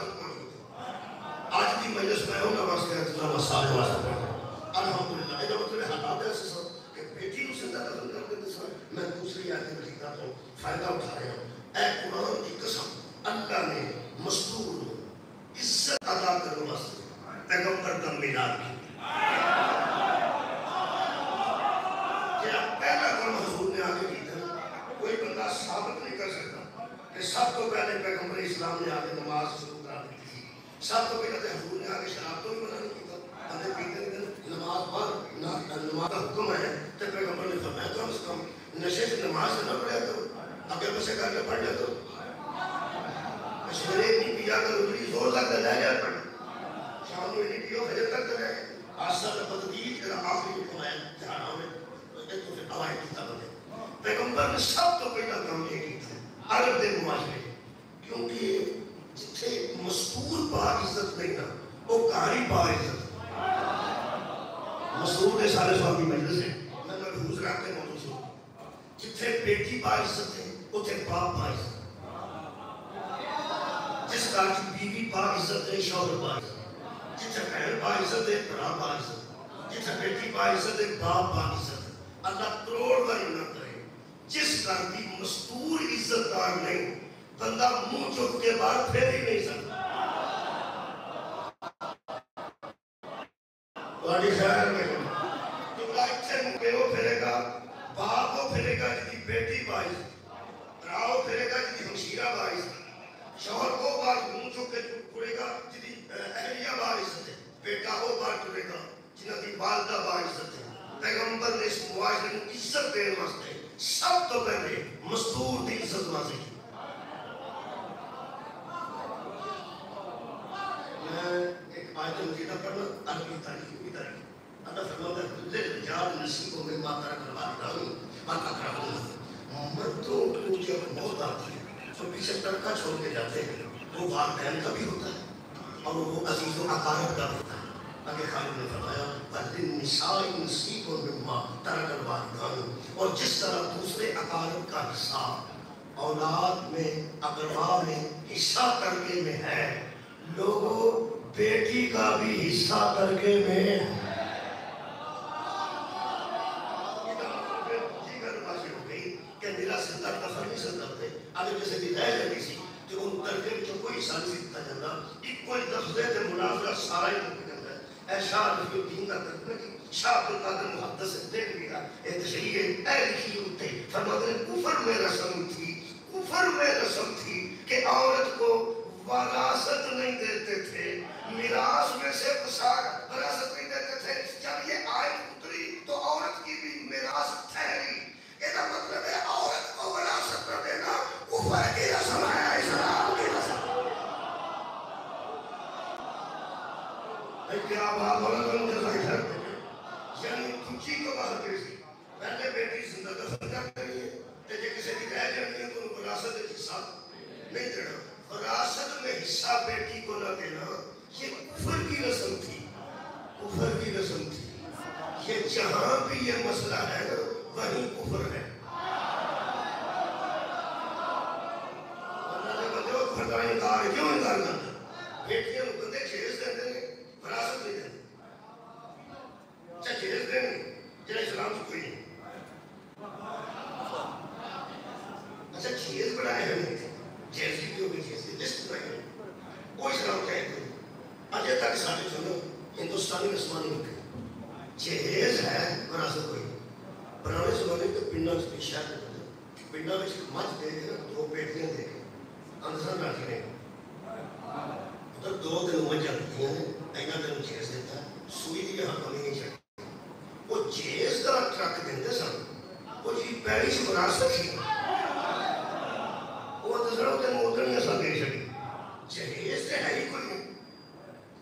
شہادت موجود ہے. آج کی مجلس میں ہوں نماز کے احترام سال نماز پڑھا الحمدللہ. یہ مطلب حالات ایسے سب کہ بیٹی کو زندہ دفن کر دیتے سر. میں دوسری آیت میں لکھتا ہوں فائدہ اٹھا رہا ہوں. اے قرآن کی قسم اللہ نے مستور عزت عطا کرنے واسطے پیغمبر کا میلاد کی. کیا پہلا کام حضور نے آگے کی تھا؟ کوئی بندہ ثابت نہیں کر سکتا کہ سب تو پہلے پیغمبر اسلام نے آگے نماز شروع کرا دی تھی. سب تو پہلے حضور نے آگے شراب تو بھی منع نہیں کیا. اندر پیتے نہیں نماز پڑھ نماز کا حکم ہے تو پیغمبر نے فرمایا کم از کم نشے سے نماز نہ پڑھا کرو. اگر بسے کر کے پڑھ لیا کرو. سویرے نہیں پیا کرو پلیز زور لگتا لے جا پڑھ. شام میں نہیں پیو فجر تک رہے. آسا کا بددید کا آخری حکم ہے دھیانوں میں تو پھر آوائیں کی طرح ہے. پیغمبر نے سب تو پہلا کام یہ کی تھا عرب دے معاشرے. کیونکہ جتھے مستور با عزت نہیں نا وہ کاری با عزت. مستور نے سارے سوال کی مجلس ہے میں محفوظ رکھتے موضوع سے. جتھے بیٹی با عزت ہے اتھے باپ با عزت. جس گھر کی بیوی با عزت ہے شوہر با عزت. جتھے بہن با عزت ہے بھرا با عزت. جتھے بیٹی با عزت ہے باپ با عزت. اللہ کروڑ بار نہ کرے جس گھر کی مستور عزت دار نہیں بندہ منہ چپ کے بعد پھیر ہی نہیں سکتا. تھوڑی خیر میں تمہارا اچھے منہ پہ وہ پھرے گا باپ وہ پھرے گا جس کی بیٹی با عزت. بھرا وہ پھرے گا جس کی ہمشیرہ با عزت. شوہر کو بار منہ چپ کے پڑے گا جس کی اہلیہ با عزت ہے. بیٹا وہ بار پڑے گا جنہاں کی والدہ با عزت ہے. پیغمبر نے اس معاشرے کو عزت دینے واسطے سب تو پہلے مستور کی عزت واضح کی. میں ایک آیت مجیدہ پڑھنا عربی تاریخ کی تاریخ. اللہ فرماتا ہے للرجال نصیب مما ترک الوالدان والأقربون. مردوں کو جب موت آتی ہے تو پیچھے ترکہ چھوڑ کے جاتے ہیں. وہ والدین کا بھی ہوتا ہے اور وہ عزیز و اقارب کا ہوتا ہے. آگے خالد نے فرمایا وَلِلنِّسَاءِ نَصِيبٌ مِّمَّا تَرَكَ الْوَالِدَانُ. اور جس طرح دوسرے اقارب کا حصہ اولاد میں اقربا میں حصہ ترکے میں ہے لوگوں بیٹی کا بھی حصہ ترکے میں ہے. کہ میرا سندر دفر نہیں سندر تھے اگر جیسے بھی رہ جاتی سی کہ ان ترکے میں کوئی حصہ نہیں سکتا جانا. ایک کوئی لفظے تھے مناظرہ سارا ہی ترکے جاتا ہے. اے شاہ رفیع الدین کا ترکے کی شاہ عبدالقادر محدث دیکھ لیا اے تشریح اے لکھی ہوتے فرماتے ہیں کفر میں رسم تھی. کفر میں رسم تھی کہ عورت کو وراثت نہیں دیتے تھے. میراث میں سے وراثت نہیں دیتے تھے. جب یہ آیت اتری تو عورت کی بھی میراث ٹھہری. یہ مطلب ہے عورت کو وراثت نہ دینا کفر کی رسم ہے اسلام کی رسم. کیا بات یعنی خوشی کو باہر کیسی پہلے بیٹی زندہ دفن کر رہی ہے کہ کسی کی رہ جانی ہے تو ان وراثت میں حصہ نہیں دینا. وراثت میں حصہ بیٹی کو نہ دینا یہ کفر کی رسم تھی. کفر کی رسم تھی. یہ جہاں بھی یہ مسئلہ ہے نا وہیں کفر ہے. اللہ نے بندے کو فردا انکار کیوں انکار کرتا؟ بیٹیاں بندے چیز دیتے ہیں وراثت نہیں دیتے. اچھا چیز دیں جنہیں اسلام سے کوئی نہیں. اچھا چیز بنائے ہیں نہیں تھے چیز کی کیوں بھی چیز کی لسٹ بنائے ہیں کوئی اسلام کہے کوئی. آجے تک ساتھ چلو ہندوستانی رسمانی ہوتے چیز ہے وراثت کوئی نہیں. پرانے زمانے کے پنڈا سے پیشہ پنڈا میں مجھ دے کے دو بیٹیاں دے کے اندر رکھ رہے ہیں. مطلب 2 دن مجھ جاتی ہیں اینا دن چیز دیتا ہے سوئی دی یہاں کمی نہیں چاہتی. وہ چیز کا ٹرک دیندے سن وہ جی پہلی سے وراثت تھی. وہ دوسرا ہوتے موتنی اصلا دے سکتی. چیز تے ہے ہی کوئی نہیں.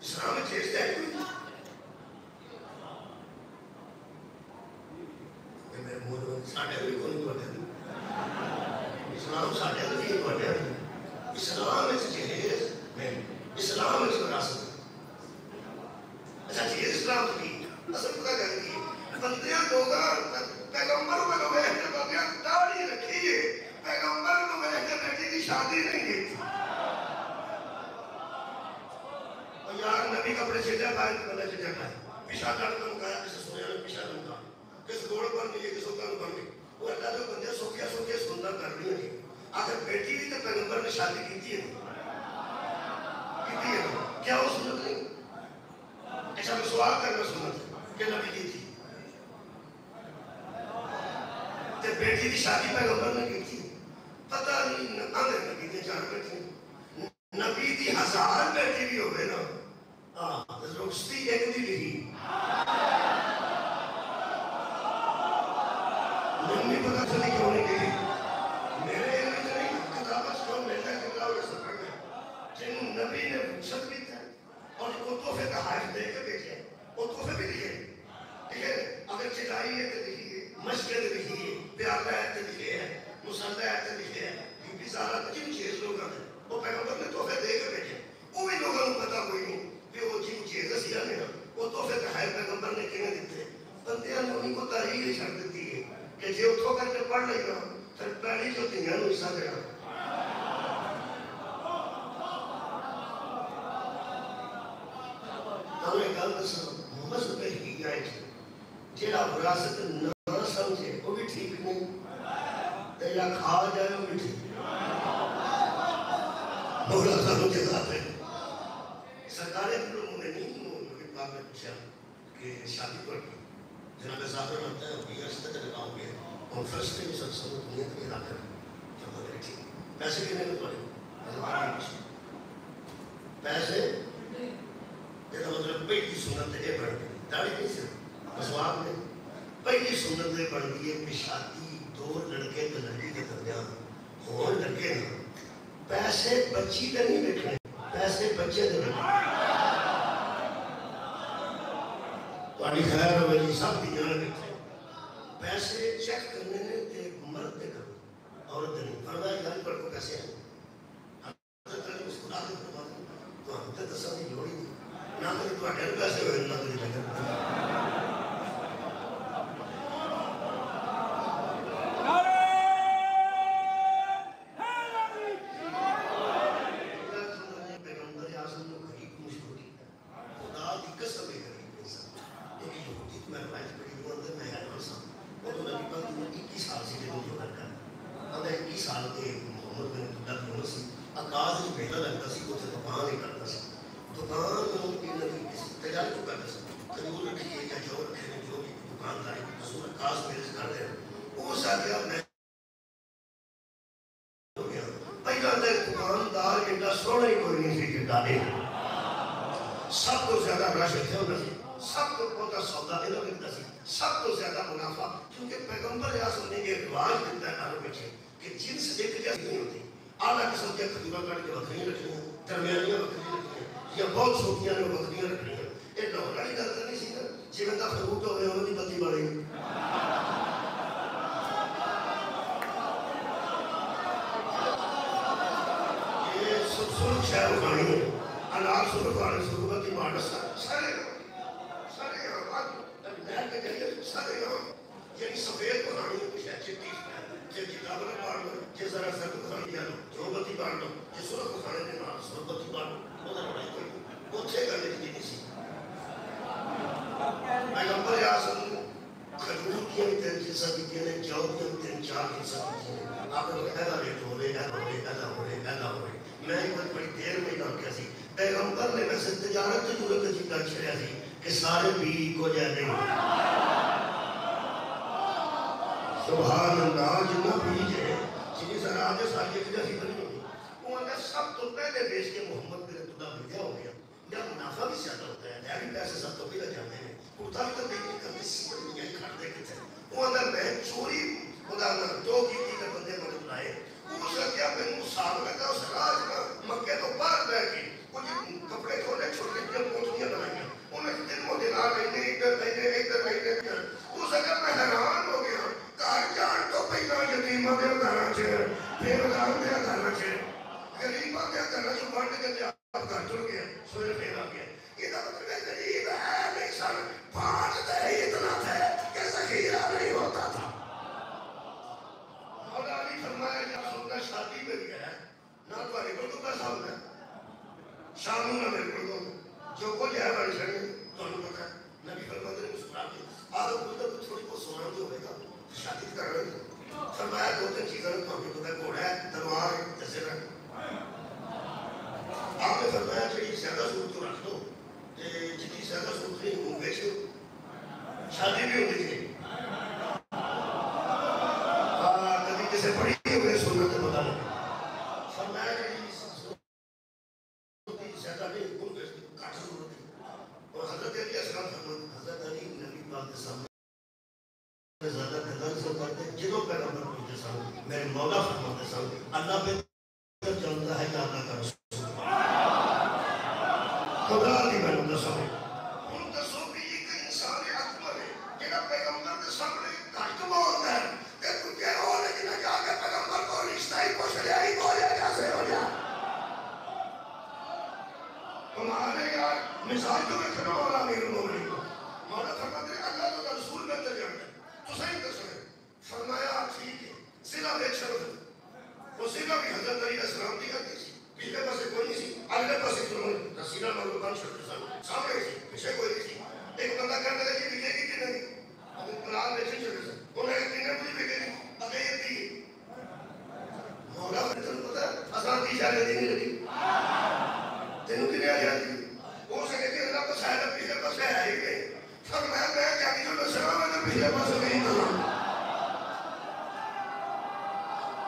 اسلام میں چیز تے ہے کوئی نہیں. میرے موضوع ساڑھے بھی کوئی نہیں بڑھے. اسلام ساڑھے بھی نہیں بڑھے. اسلام میں چیز نہیں. اسلام میں وراثت. اچھا چیز اسلام کی اصل پتہ کر دی بندیاں لوگاں پیغمبر کو لوگ ایسے بندیاں داڑھی رکھی ہے پیغمبر کو ایسے بیٹی کی شادی نہیں کی تھی. کپڑے چلے پائے تو بندہ چلے پائے پیشہ کر کے مکایا کسی سویا نے پیشہ نہیں مکایا کس گوڑ پر نہیں ہے کس اوکان پر نہیں وہ اللہ جو بندے سوکھیا سوکھیا سننا کر رہی ہیں آخر بیٹی بھی تو پیغمبر نے شادی کی ہے کیا وہ سنت نہیں ایسا میں سوال کرنا سنت ہے کہ نبی کی تھی تے بیٹی کی شادی پیغمبر نے کی تھی پتہ نہیں آنے نبی نے جان بیٹھی نبی دی 1000 بیٹی بھی ہوئے نا رخصتی ایک دی لکھی نہیں پتا چلی کیوں نہیں لکھی میرے علم میں نہیں کتابت کیوں ملتا ہے کتنا ہوئے سفر میں جن نبی نے رخصت بھی تھا اور وہ تحفے کا حائف دے کے بیٹھے وہ تحفے بھی لکھے ٹھیک ہے اگر چٹائی ہے تو لکھیے مسجد لکھیے پیالہ ہے تو لکھے ہے مسلح ہے تو لکھے ہے بی بی زہرا جن چیز لوگوں نے وہ پیغمبر نے تحفے دے کے بیٹھے وہ بھی لوگوں کو پتا کوئی نہیں کہ وہ جن چیز سیا نے وہ تحفے کا حائف پیغمبر نے کیوں دیتے بندیاں نے انہیں کو تحریر چھڑ دیتی ہے کہ جی اتھو کر کے پڑھ لے گا پھر پہلی جو دنیا نو حصہ دینا ہمیں گل دسو محمد پہ ہی آئے تھے جیڑا وراثت نہ سمجھے وہ بھی ٹھیک نہیں تے یا کھا جائے وہ بھی ٹھیک مولا تعالیٰ کے ذات ہے سرکار مومنین نبی پاک نے پوچھا کہ شادی پر کی جناب ظاہر ہوتا ہے ابھی عرصہ تک لگاؤں گے اور فرسٹ میں سب سب دنیا کے لا کر جمع کرے ٹھیک پیسے کتنے میں پڑے پیسے یہ مطلب پہلی سنت ہے بڑھ گئی داڑھی نہیں صرف مسواک میں پہلی سنت ہے بڑھ گئی ہے کہ شادی دو لڑکے تو لڑکی کے درمیان ہون لگے نا پیسے بچی کا نہیں دیکھنے پیسے بچے دے رکھنے تھوڑی خیر ہوئے جی سب دنیا میں بیٹھے پیسے چیک کرنے نے تے مرد دے کرو عورت دے نہیں فرمایا گھر پر کو پیسے ہیں حضرت علی مسکرا دے فرمایا تو ہم تے تصویر جوڑی نہیں نہ کبھی تو اٹھر پیسے ہوئے نہ کبھی لگے سب کو زیادہ رش اتنے ہوتا سی سب کو بہت سودا انہوں نے دیتا سی سب کو زیادہ منافع کیونکہ پیغمبر اعظم نے یہ رواج دیتا ہے گھروں میں کہ جنس ایک جیسی نہیں ہوتی اعلیٰ قسم کے کھجورا کاٹ کے بکریاں رکھنی ہیں درمیانیاں بکریاں رکھنی ہیں یا بہت چھوٹیاں نے بکریاں رکھنی ہیں یہ لاہور والی گل تو نہیں سی نا جی میں فروٹ ہوئے انہوں کی بتی بڑھے گی یہ سرخ شہر اٹھانی ہے انار سرخ آنے سرخبتی مارڈس سارے نہر کے جلیے سارے یعنی سفید بنانی ہے کچھ ہے چٹی جی کتاب نے پاڑ لو جی ذرا سرخ کھانے دیا لو جو بتی پاڑ لو جی سرخ کھانے دے نال سرخبتی پاڑ لو وہ لڑائی کوئی اتھے کرنے کی نہیں سی پیغمبر اعظم کھجور کی بھی تین حصہ دیتی ہیں جو کی بھی تین 4 حصہ دیتی ہیں آپ لوگ ایسا ریٹ ہو رہے ایسا ہو رہے میں ایک بڑی دیر میں کام کیا سی پیغمبر نے ویسے تجارت کی ضرورت کی کر چھڑیا سی کہ سارے بھی کو جائے نہیں سبحان اللہ جنہ بیج ہے جنہی ذرا آجے ساری ایک جیسی بنی ہوگی وہ اندر سب تو پہلے بیچ کے محمد میرے خدا بھیجا ہو گیا یا منافع بھی زیادہ ہوتا ہے لیکن پیسے سب تو پہلے جانے ہیں کرتا بھی تو دیکھنے کا کسی بڑی نہیں کھڑ دے کے تھے وہ اندر میں چوری خدا نہ دو کی کا بندے کو بلائے اس کا کیا میں سال لگا اس راج کا مکے تو باہر بیٹھ گئی کچھ کپڑے کھولے چھوٹے جب کوٹنیاں بنائیں انہیں دن کو دلا رہنے ادھر رہنے اس اگر میں حیران ہو گیا کار جان تو پہلا یتیمہ دے گھر چھے پھر غام دے گھر چھے غریبہ دے گھر چھے بانٹ کے آپ گھر چھوڑ گیا سوئے پھر آ گیا یہ تو مطلب ہے غریب ہے نہیں سر پانچ دے اتنا تھے کہ ذخیرہ نہیں ہوتا تھا مولا علی فرمایا جب سننا شادی میں گیا ہے نہ تو علی کو پیسہ ہوتا ہے شاموں نہ میرے کو جو کچھ ہے بڑی چڑھے تو پتا ہے نبی فرماتے ہیں مسکرا کے آدھا کوئی تو تھوڑی بہت سونا تو ہوئے گا شادی کر رہے ہیں فرمایا دو تین چیزیں تو ہمیں پتا گھوڑا ہے تلوار ہے دسے رکھ آپ نے فرمایا کہ زیادہ صورت تو رکھ دو جتنی زیادہ صورت نہیں ہوں بیچ شادی بھی ہوتی تھی کبھی کسی پڑھی ہوئے سنت پتا نہیں فرمایا کہ زیادہ نہیں ان کے کاٹ ضرورت ہے اور حضرت علی السلام فرماتے حضرت علی نبی پاک کے سامنے زیادہ قدر سے کرتے جنہوں پیغمبر پوچھتے سن میرے مولا فرماتے سن اللہ پہ چلتا ہے کہ اللہ کا رسول خدا دی میں نے دسو ان دسو کہ ایک انسان اکبر ہے جنہا پیغمبر کے سامنے کاٹ بولتا ہے کہ تو کیا ہو لیکن جا کے پیغمبر کو رشتہ ہی پوچھ لیا ہی بولیا کیسے ہو جا ہمارے یار مثال جو میں کھنا والا امیر المومنین کو مولا فرماتے ہیں اللہ تو رسول میں تے جانتا ہے تو صحیح دسو فرمایا ٹھیک ہے سیدھا بے شرف وہ سیدھا بھی حضرت علیہ السلام دی کرتی سی پچھلے پاسے کوئی نہیں سی اگلے پاسے کلوں رسیلہ مغلوبان شرط سن سامنے سی پیچھے کوئی نہیں سی ایک بندہ کہنے لگا یہ بکے گی کہ نہیں اب قرآن میں چل چلے سن انہیں ایک دن مجھے بکے گی اگر یہ دی مولا فرماتے پتا ہے آسان دی جانے دی نہیں لگی تینوں کی نہیں آ جاتی وہ سکے کہ اللہ کو شاید پچھلے پاسے ہے ہی نہیں فرمایا میں جاتی جو نسلام ہے تو پچھلے پاسے نہیں تو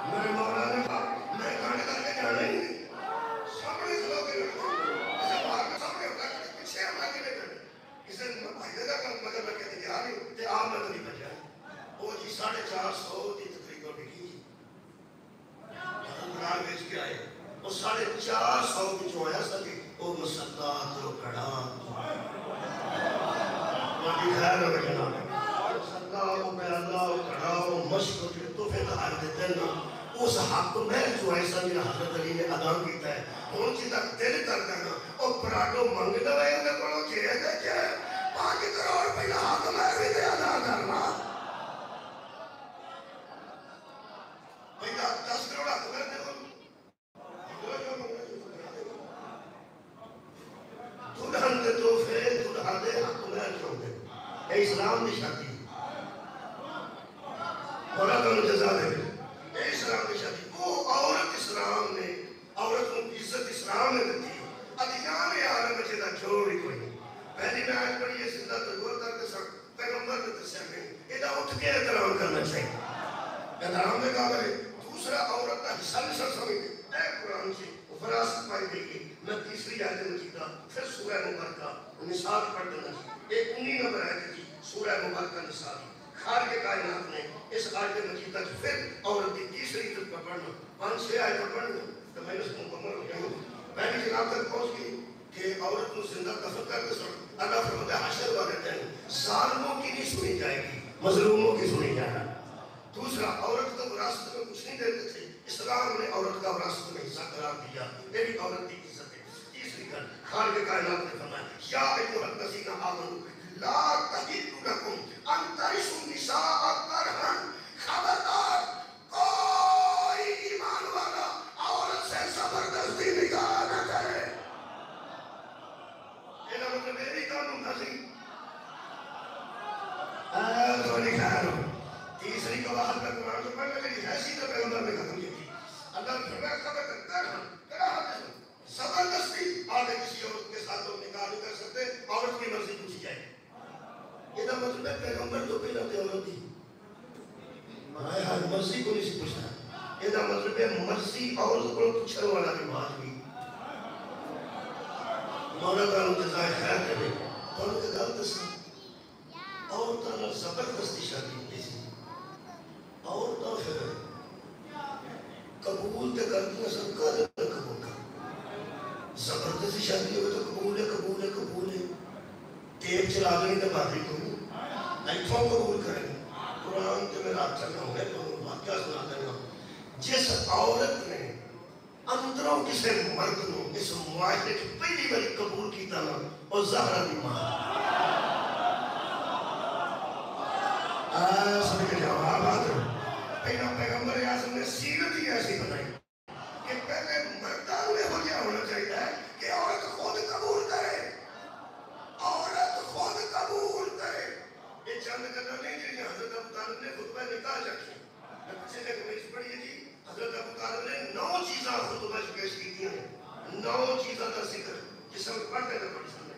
میرے مولا نے کہا میں کھانے کر کے جانا ہی نہیں سامنے سے لوگ اسے باہر کا سامنے ہوتا ہے پیچھے ہم آگے نہیں کرنے اسے بھائی کا کام مگر میں کہتے ہیں نہیں تے آپ میں تو نہیں بچا وہ جی 450 کی تقریبا بکی قرآن بیچ کے آئے وہ 450 کی جو آیا سکے وہ مسلات و کڑا وہاں خیر ہوگا جناب مسلات و پیالا و کڑا و مشق و تو پھر ہر دیتے ہیں اس حق میں جو ایسا میرا حضرت علی نے ادا کیتا ہے ان چیزا دل کر دینا اور پراٹو منگ دوائے انہیں کڑو چیئے دے چیئے 5 کروڑ پہلا حق میں بھی دے ادا کرنا پہلا 10 کروڑ حق میں دے دلہن دے توفے دلہن دے حق میں چھوڑ دے اے اسلام دی شادی اور اگر جزا دے اسلام کی شادی وہ عورت اسلام نے عورت کو عزت اسلام نے دیتی ادیان عالم میں چیزا چھوڑ ہی کوئی پہلی میں آج پڑھی یہ زندہ تجور کرتے سکتے پیغمبر نے دسیا نہیں ادھا اٹھ کے احترام کرنا چاہیے احترام میں کہا کرے دوسرا عورت کا حصہ بھی سر سمجھتے اے قرآن سے فراست پائی گئی گئی میں تیسری آیت مجیدہ پھر سورہ مبارکہ نساء پڑھ دینا چاہیے ایک 19 نمبر آیت تھی سورہ مبارکہ نساء خار کے کائنات نے اس آیت مجید تک پھر عورت کی تیسری عزت پر پڑھنا 5-6 آیت پر پڑھنا تو میں نے اس کو مکمل ہو گیا میں بھی جناب تک پہنچ گئی کہ عورت کو زندہ دفن کرتے سن اللہ فرماتا ہے حشر والے دن ظالموں کی نہیں سنی جائے گی مظلوموں کی سنی جائے گی دوسرا عورت کو وراثت میں کچھ نہیں دیتے تھے اسلام نے عورت کا وراثت میں حصہ قرار دیا میری عورت کی عزت ہے تیسری گل خار کے کائنات نے فرمایا یا ایھا الذین آمنوا لا تحل لکم ان ترثوا النساء کرہا خبردار کوئی ایمان والا عورت سے زبردستی نکاح نہ کرے یہ مطلب میری قانون نازی تھوڑی خیر ہو تیسری گواہت میں قرآن سے پڑھنے لگی ایسی تو پیغمبر نے ختم کی تھی اللہ نے فرمایا خبردار زبردستی آگے کسی عورت کے ساتھ لوگ نکاح نہیں کر سکتے عورت کی مرضی پوچھی جائے یہ تو مطلب ہے پیغمبر تو پہلے تے عورت تھی ہائے ہائے مرضی کو نہیں پوچھنا یہ تو مطلب ہے مرضی عورت کو پوچھنے والا بھی بات بھی مولا تعالیٰ جزائے خیر کرے اور کہ غلط سی عورتوں نے زبردستی شادی کی سی عورتوں پھر قبول تے کرتی ہیں سب کا دے قبول کر زبردستی شادی ہوئے تو قبول ہے ٹیپ چلا دیں تو بات کو ایتھوں قبول کریں قرآن کے میں رات چلنا ہوگا تو واقعہ سنا دینا جس عورت نے اندروں کسی مرد نو اس معاشرے کی پہلی باری قبول کیتا نا اور زہرہ دی ماں سب کے جواب آتا پہلا پیغمبر اعظم نے سیرت ہی ایسی بنائی کہ پہلے مردان میں ہو جا ہونا چاہیے کہ عورت خود قبول کرے 9 چیزوں کا ذکر جس میں پڑھتے ہیں پڑھ سکتے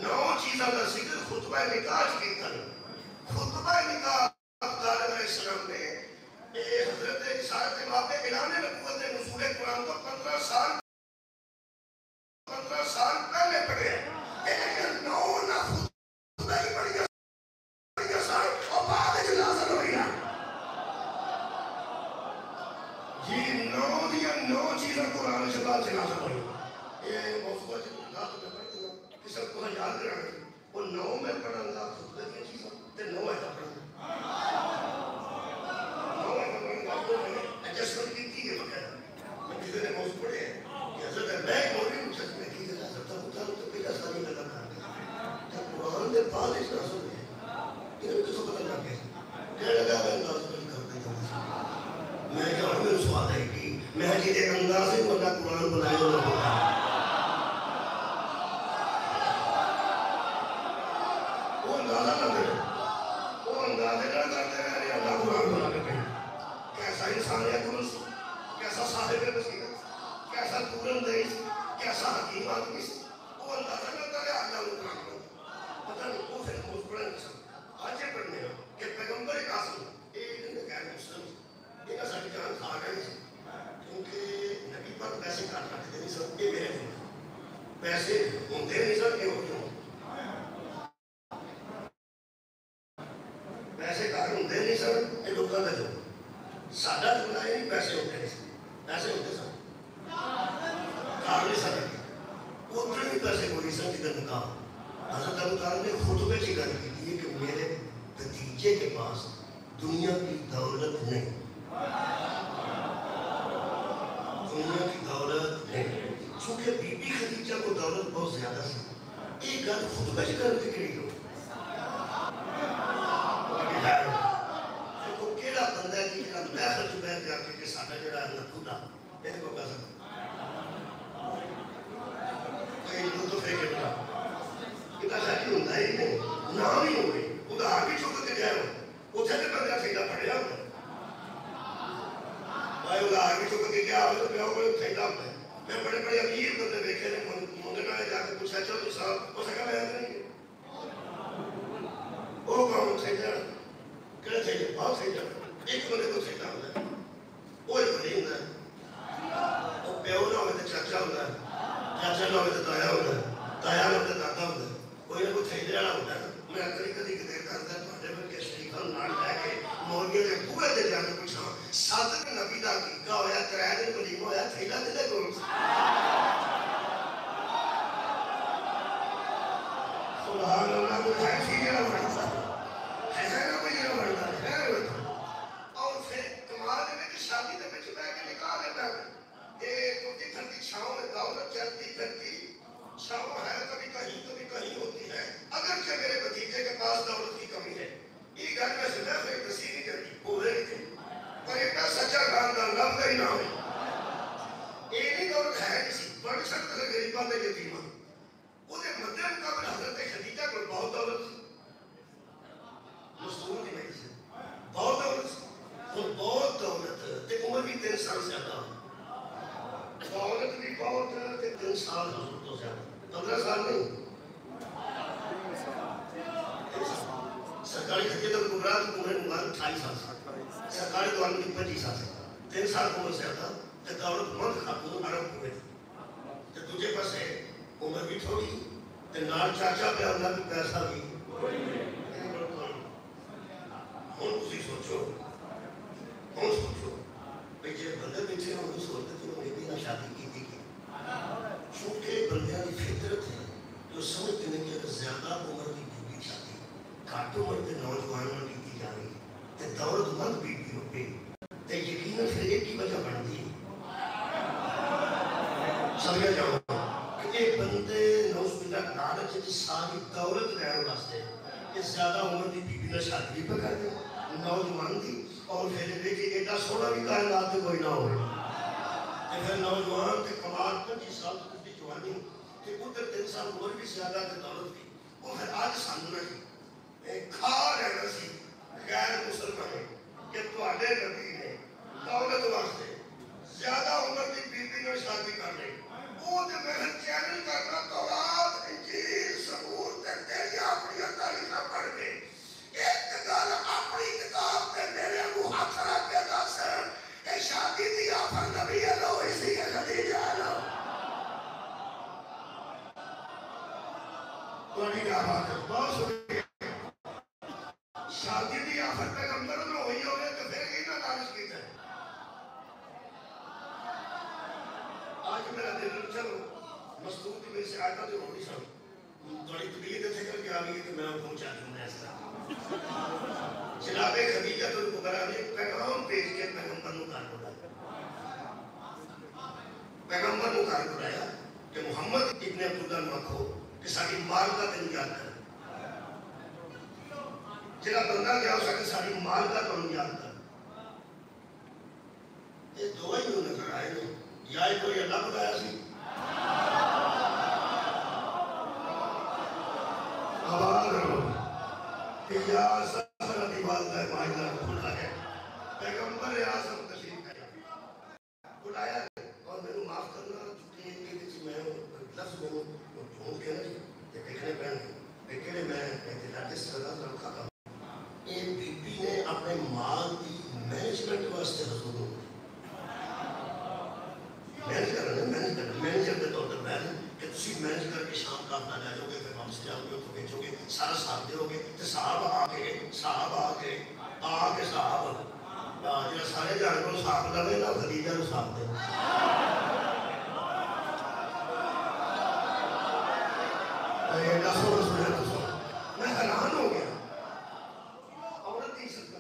9 چیزوں کا ذکر خطبہ نکاح کیتا ہے. خطبہ نکاح طالب علیہ السلام نے حضرت اشارت واقع اعلان نبوت نزول قرآن کو 15 سال پہلے پڑھے ہیں. لیکن 9 نہ خطبہ ہی پڑھ گیا سال اور بعد اجلاسہ ہو گیا. جی 9 دیا 9 چیزیں قرآن سے بعد اجلاسہ ہو گیا. یہ موضوع ہے اللہ تو پڑھتے ہیں کہ سب کو یاد رکھنا وہ 9 میں پڑھوں گا خطبہ کی چیزیں تے 9 ہے پڑھوں گا. ایڈجسٹمنٹ کی ہے بقیدہ میں کسی نے موضوع پڑھے ہیں کہ حضرت میں مولی ہوں سچ میں کی ہے حضرت مطالب تو پہلے آسانی کا لگا جب قرآن دے بعد اس طرح سن ہے کہ کس کو پتہ لگ گیا کہنے لگا میں انداز پر کرتے تھا. میں کہا ہوں میرے سوال ہے کہ میں کہ ایک انداز ہی مطلع قرآن بنائے ہونا ہوتا وہ اندازہ نہ کرے وہ اندازے نہ کرتے ہیں اللہ قرآن بنا کے کہیں کیسا انسانیت انس کیسا صاحب بصیرت کیسا دورندیش کیسا حکیم آدمی وہ اندازہ نہ کرے اللہ قرآن بنا پتہ نہیں وہ پھر موز پڑھیں گے سب آج یہ پڑھنے ہیں کہ پیغمبر ایک آسم ایک دن غیر مسلم ایک ساری جان کھا گئے کیونکہ نبی پر پیسے کاٹ رکھتے نہیں سب یہ میرے ہیں پیسے ہوتے نہیں سب یہ ہوتے ہوں پیسے کار ہوتے نہیں سب یہ لوگوں کا جو سادہ تو بنائے نہیں پیسے ہوتے نہیں پیسے ہوتے سب کار نہیں سکتے اتنے بھی پیسے کو نہیں سکتے جدھر نکاح حضرت ابو طالب نے خطبے کی گل کی تھی کہ میرے بھتیجے کے پاس دنیا کی دولت نہیں دنیا کی دولت نہیں چونکہ بی بی خدیجہ کو دولت بہت زیادہ سی ایک گل خطبے کی گل کی ہو کیڑا بندہ ہے کہ میں خرچ بیٹھ جا کے ساڈا جڑا ہے نا خدا یہ کو کہہ سکتا کوئی تو پھر کہتا کتا شاکی ہوتا ہی نہیں نام ہی ہوئے وہ تو آگے چھوٹے کے جائے ہو اتھے تے بندہ تھیلا پڑھیا ہوتا بھائی وہ آگے چھوٹے کے کیا ہوئے تو پیاؤ بڑے تھیلا ہوتا ہے میں بڑے بڑے امیر بندے دیکھے نے مندنا ہے جا کے پوچھا چلو صاحب وہ سکا بیان نہیں وہ کام تھیلا کہنے تھیلا بہت تھیلا ایک بندے کو تھیلا ہوتا ہے وہ ایک بندے ہوتا ہے وہ پیاؤ نہ ہوئے تو چاچا ہوتا ہے چاچا نہ ہوئے تو دایا ہوتا ہے دایا نہ ہوئے تو دادا ہوتا ہے کوئی نہ کوئی تھیلے والا ہوتا ہے. میں کدی کدی کدیر کرتا ہے تھوڑے میں کہ شریفاں نال لے کے مولوی دے بوئے تے جا کے پوچھاں صادق نبی دا عقیقہ ہویا 3 دن ولیمہ ہویا تھیلا تے کول سبحان اللہ کو ہے سی جڑا بنتا ہے نا کوئی جڑا بنتا ہے خیر ہوتا اور پھر کمال ہے کہ شادی دے وچ بیٹھ کے نکاح لینا اے ٹوٹی پھرتی چھاؤں میں دولت چلتی پھرتی چھاؤں ہے کبھی کہیں ہوتی ہے اگرچہ میرے بھتیجے کے پاس دولت کی کمی ہے یہ گھر میں سنا پھر کسی نہیں کرتی پورے نہیں تھے پر اتنا سچا خاندان لب کا ہی نام ہے یہ نہیں دولت ہے کسی بڑھ سکتا ہے غریباں دے یتیماں وہ دے مدن قبل حضرت خدیجہ کو بہت دولت مستور کی نہیں سے بہت دولت وہ بہت دولت تے عمر بھی 3 سال زیادہ دولت بھی بہت تے 3 سال حضور تو زیادہ 15 سال نہیں سرکاری خدیجہ کبریٰ تو عمر مبارک 28 سال سے سرکاری دوان کی 25 سال سے 3 سال عمر زیادہ تے دولت مند خاتون عرب ہوئے تے تجھے پاس ہے عمر بھی تھوڑی تے نال چاچا پہ اللہ بھی پیسہ بھی ہون کسی سوچو بھئی جے بندے بیٹھے ہوں گے سوچتے تھے انہیں بھی نہ شادی کی تھی چونکہ بندیاں کی فطرت ہے جو سمجھتے ہیں کہ اگر زیادہ عمر کی بیوی شادی کاٹ عمر کے نوجوانوں کی کی جا رہی تے دولت مند بیوی ہو گئی تے یقیناً پھر ایک کی وجہ بڑھتی ہے سمجھا جاؤ کہ ایک بندے نوز باللہ لالچ ہے ساری دولت رہنے واسطے کہ زیادہ عمر کی بیوی نے شادی بھی کر دیں نوجوان تھی اور پھر دیکھے ایڈا سونا بھی کائنات میں کوئی نہ ہوئے پھر نوجوان تے کمال 25 سال تو کسی جوانی کہ ادھر 3 سال عمر بھی زیادہ تے دولت کی وہ پھر آج سامنا ہی کھا رہنا سی غیر مسلمان کہ تواڈے نبی نے دولت واسطے زیادہ عمر کی بیوی نے شادی کر لی کہ میرا دل چلو مستور کی میری سے آتا تو ہوگی سب تھوڑی طبیعت اتنے کر کے آ گئی کہ میں پہنچا دوں ایسا جناب خدیجہ الکبریٰ نے پیغام بھیج کے پیغمبر نو گھر بلایا پیغمبر نو گھر بلایا کہ محمد ابن عبداللہ نو آکھو کہ ساری مال کا تین یاد کر جنہ بندہ کیا ہو سکے ساری مال کا تین یاد کر یہ دو ہی نظر آئے نہیں یا کوئی اللہ بلایا سی آواز رہو کہ یا سفر دیوالدہ مائدہ کھلا ہے پیغمبر اعظم تشریف ہے بلایا ہے اور میں نے معاف کرنا چکی ہے کہ کسی میں لفظ میں ڈھونڈ کے نہیں کہ دیکھنے میں اعتراجس کرنا ضرور کھاتا ہوں یہ بی بی نے اپنے مال کی مینجمنٹ واسطے حضور ہو مینیجر کے طور پر میں کہ تسی مینج کر کے شام کا اپنا لے جاؤ گے پھر واپس جاؤ گے تو بیچو گے سارا صاحب دے ہو گے تو صاحب آ کے صاحب جہاں سارے جانور کو صاحب لگے نا خدیجہ کو صاحب دے میں حیران ہو گیا عورت نہیں سکتا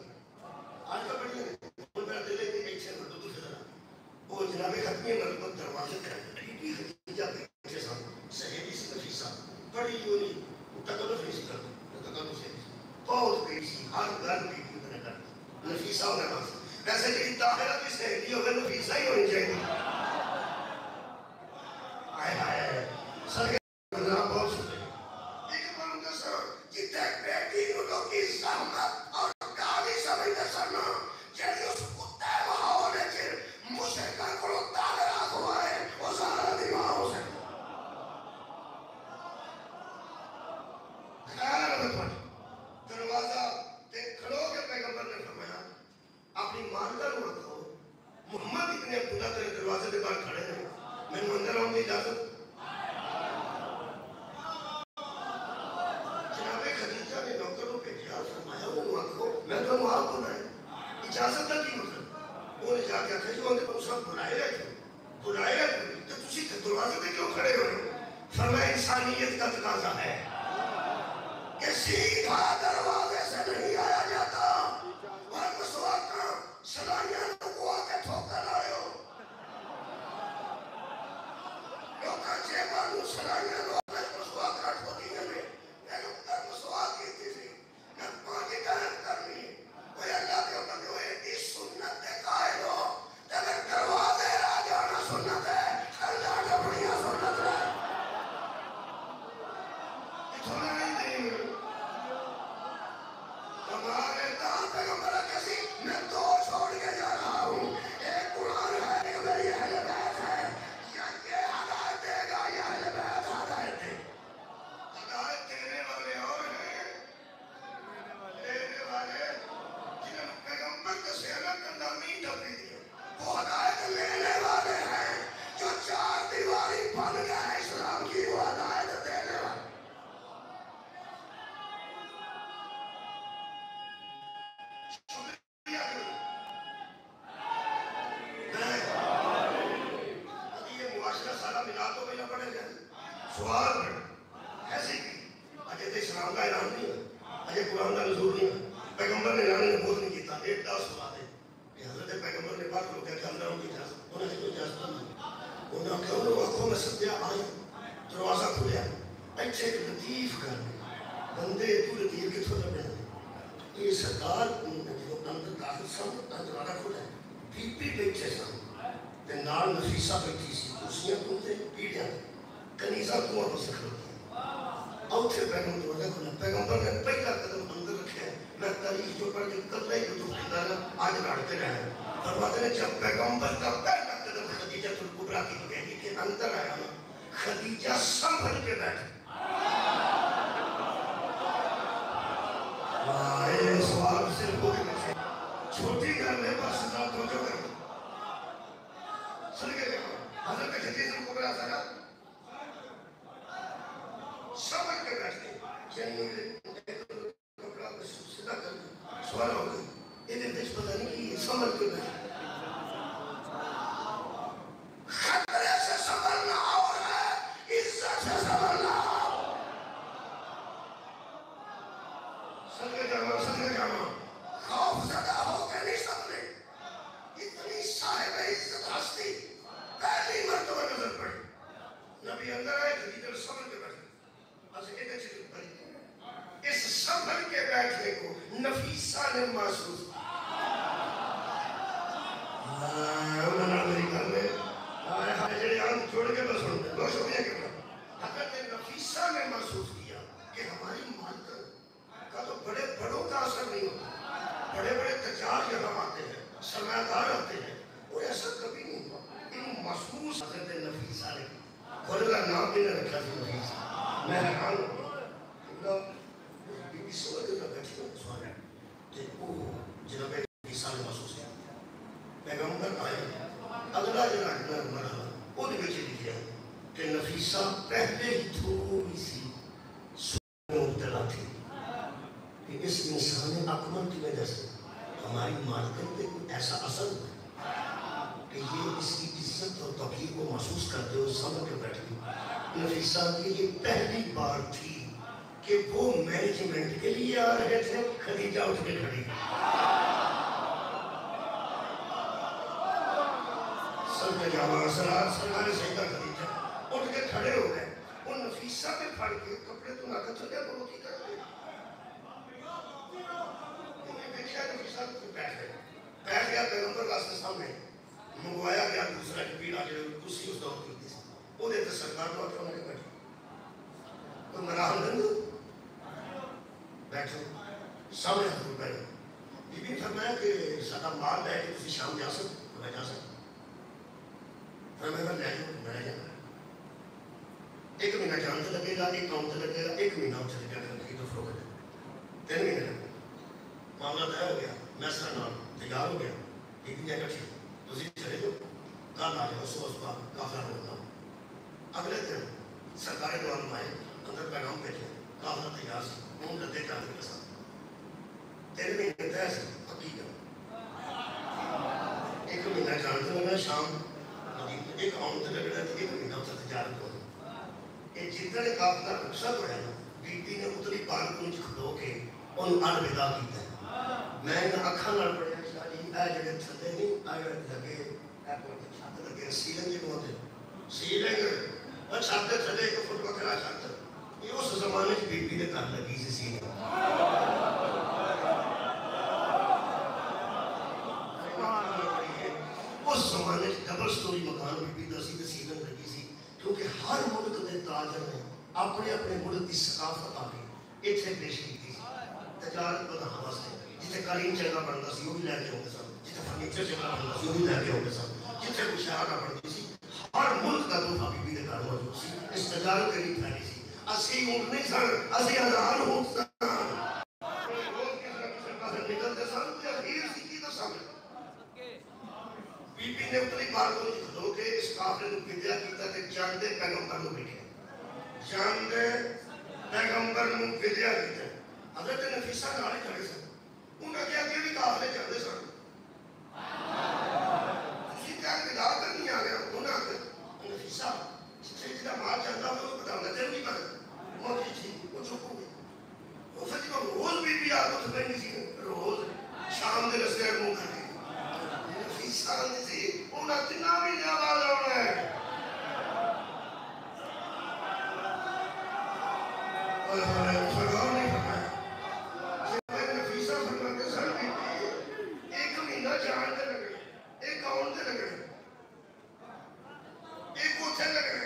آج کا بڑی ہے میرا دل ہے کہ ایک سے مردوں تو فضرا وہ جناب ختمی مرکب دروازے کریں بی خدیجہ بیٹھے سن سہیلی سی نفیسہ بڑی یونی تکلف نہیں سی کرتا تکلف سے بہت بڑی سی ہر گھر بی بی بنے کرتا نفیسہ ہونے واسطے ویسے کہ طاہرہ کی سہیلی ہوگا نفیسہ ہی ہونی چاہیے آئے آئے سر کے بندرہ بہت سکتے لیکن میں انہیں سر جتنے بیٹی انہوں کی زحمت اور گالی سمجھتے سرنا جیسے اس کتے وہاں ہونے کے مشرکہ کو طاہرہ ہوا ہے وہ سارا دیماغوں سے خیر میں پڑھ دروازہ دیکھ کھڑو کے پیغمبر نے فرمایا اپنی ماندہ رو رکھو محمد ابن عبداللہ تیرے دروازے کے بعد کھڑے ہیں میں نے اندر آؤں گی اجازت جناب خدیجہ نے نوکر کو بھیجا فرمایا انہوں رکھو میں تو وہاں کو ہے اجازت نہ کی مطلب وہ نے جا کے آتے جو اندر اس وقت بلائے رہے تو تسی دروازے پہ کیوں کھڑے ہوئے فرمایا انسانیت کا تقاضا ہے کہ سیدھا دروازے سے نہیں آیا جاتا اور مسواک کا سلائیاں کو آ کے ٹھوکر آئے ہو لوکاں جیبانو سلائیاں کو آ کے مسواک کا ٹھوکی ہیں میں اندر مسواک کی تھی میں پانچی ٹائم کرنی کوئی اللہ کے اوپر جو ہے اس سنت دے قائل ہو اگر دروازے آ جانا سنت ہے اللہ نے بڑھیا سنت ہے اتنا نہیں دیں ہمارے دان پیغمبر کسی میں دو چھوڑ کے جا رہا ہوں ایک قرآن ہے ایک میری اہل بیت ہے یا یہ ہدایت دے گا یا اہل بیت ہدایت دے ہدایت دینے والے اور ہیں دینے والے جنہوں پیغمبر کا سیرہ کرنا نہیں ڈبی دیا وہ ہدایت لینے والے ہیں جو چار دیواری بن گئے اسلام کی وہ ہدایت دینے والے سوال ایسی کی اجے تے اسلام کا اعلان نہیں ہے اجے قرآن کا نزول نہیں ہے پیغمبر نے اعلان نبوت نہیں کیتا ایک دا سوال ہے کہ حضرت پیغمبر نے پاک لوگ کہ اندر ان کی اجازت انہوں نے کوئی اجازت نہیں انہوں نے کہا انہوں آنکھوں میں سدیا آئی دروازہ کھلیا اچھے ایک لطیف گھر میں بندے تو لطیف کے تھوڑا بہن یہ سرکار جو اندر داخل سن دروازہ کھلا ہے بی بی بیٹھے سن تے نال نفیسہ بیٹھی سی کرسیاں کھلتے پیڑیاں کنیزہ کنواں کو سکھ رکھا اوتھے پیغمبر نے پہلا قدم اندر رکھا میں تاریخ جو پڑھ کے کل نہیں جو تو نا آج لڑتے رہے فرماتے ہیں جب پیغمبر کا پہلا قدم خدیجہ الکبریٰ کی گہری کے اندر آیا نا خدیجہ سنبھل کے بیٹھے یہ سوال صرف کوئی نہیں چھوٹی گھر میں بس نہ تو جو کر سن کے دیکھو حضرت خدیجہ الکبریٰ سارا سمجھ کے بیٹھتے یعنی کپڑا سیدھا کر سوال ہو گئی یہ دیش پتہ نہیں کہ سمجھ کے بیٹھتے خطرے سے سمجھ نبی اندر آئے خدیجہ نے سفر کے بیٹھے اس سفر کے بیٹھنے کو نفیسہ نے محسوس میری گھر میں جڑے آن چھوڑ کے بس ہوتے ہیں بہت شکریہ کرنا حضرت نفیسہ نے محسوس کیا کہ ہماری مالکن کا تو بڑے بڑوں کا اثر نہیں ہوتا بڑے بڑے تجار یہاں آتے ہیں سرمایہ دار آتے ہیں اور ایسا کبھی نہیں ہوا ان محسوس حضرت نفیسہ نے خود کا نام بھی نہ رکھا تھی نفیسہ میں حیران ہوں بی بی سوال کے بیٹھی ہوں سوال ہے کہ وہ جناب نفیسہ نے محسوس کیا پیغمبر آئے اگلا جناب مرحلہ وہ دیکھے لکھے ہیں کہ نفیسہ پہلے ہی تھوڑی سی سوال مبتلا تھی کہ اس انسان اکمل کی وجہ سے ہماری مالکن پہ کوئی ایسا اثر ہوا کہ یہ اس کی عزت اور توقیر کو محسوس کرتے ہوئے سمجھ کے بیٹھ گئی نفیسہ کی یہ پہلی بار تھی کہ وہ مینجمنٹ کے لیے آ رہے تھے خدیجہ اٹھ کے کھڑی سرکار سیدہ خدیجہ اٹھ کے کھڑے ہو گئے اور نفیسہ پہ پھڑ کے کپڑے تو نہ کر چلے وہ کی کر گئے نفیسہ پہ بیٹھ گیا پیغمبر راستے سامنے منگوایا گیا دوسرا جبیل آجے کسی اس دور کی تھی وہ دیتے سرکار کو آتے ہونے کے بیٹھے تو مراحل دنگو بیٹھو سامنے حضور بیٹھو بی بی فرمایا کہ سادہ مال ہے کہ تسی شام جا سکتے میں جا سکتا فرمایا میں لے جاؤں میں لے جانا ایک مہینہ جانتے لگے گا ایک کاؤنٹ لگے گا ایک مہینہ ہم چلے جانے کی تو فروغ ہے 3 مہینے لگے معاملہ طے ہو گیا میں سر نام تیار ہو گیا بی بی جائے گا ٹھیک تسی چلے جو کل آ جاؤ صبح کافلہ روکنا اگلے دن سرکاری دعا نمائے اندر پیغام بھیجے کافلہ تیار سے ان لدے چاہتے کے ساتھ 3 مہینے طے سے حقیقت ایک مہینہ جانتے لگا شام ایک آن سے لگ رہا تھا ایک مہینہ سے تجارت ہو یہ جتنے کافلہ رخصت ہویا نا بی بی نے اتنی پار کنچ کھلو کے ان الوداع کیتا ہے میں نے اکھا نال پڑھیا شاہ جی اے جڑے تھلے نہیں آئے لگے اے کوئی چھت لگے سیلنگ جی بہت ہے سیلنگ اور چھت تھلے ایک فٹ وکرا چھت یہ اس زمانے کی بی بی نے کر لگی سی سیلنگ اس زمانے کی ڈبل سٹوری مکان بی بی دسی تے سیلنگ لگی سی کیونکہ ہر ملک دے تاجر نے اپنے اپنے ملک کی ثقافت آ کے اتنے پیش کی تھی تجارت بڑھانے واسطے جتنے قالین جگہ بنتا سی وہ بھی لے کے ہوتے سن جتنے فرنیچر جگہ بنتا سی وہ بھی لے کے ہوتے سن جتنے کوئی شہادہ بنتی سی ہر ملک کا تحفہ بی بی دے گھر موجود سی اس تجارت کے لیے پھیلی سی اسی اونٹ نہیں سن اسی ہزار اونٹ سن روز کس نہ کس پاس نکلتے سن یا ہیر سی کی تو سامنے بی بی نے اتنی بار کو کھلو کے اس قافلے کو بدیا کیتا کہ چاند پیغمبر کو بیٹھے چاند پیغمبر کو بدیا کیتا حضرت نفیسہ نالے کھڑے سن انہاں کیا بھی قافلے چلتے سن اسی کیا بدا کر نہیں آ گیا انہاں نفیسہ جتنا مال چاہتا ہوں وہ بتا نظر نہیں پڑا موقعی تھی وہ چپ ہو گئی وہ سچ کو روز بی بی آگو تو نہیں سی روز شام دے رستے منہ کر گئی نفیسہ نہیں سی انہاں تنا بھی نیاز ہونا ہے سرکار نہیں فرمایا جب نفیسہ فرماتے سر بی بی ایک مہینہ جان دے لگے ایک آن دے لگے ایک کوچھے لگے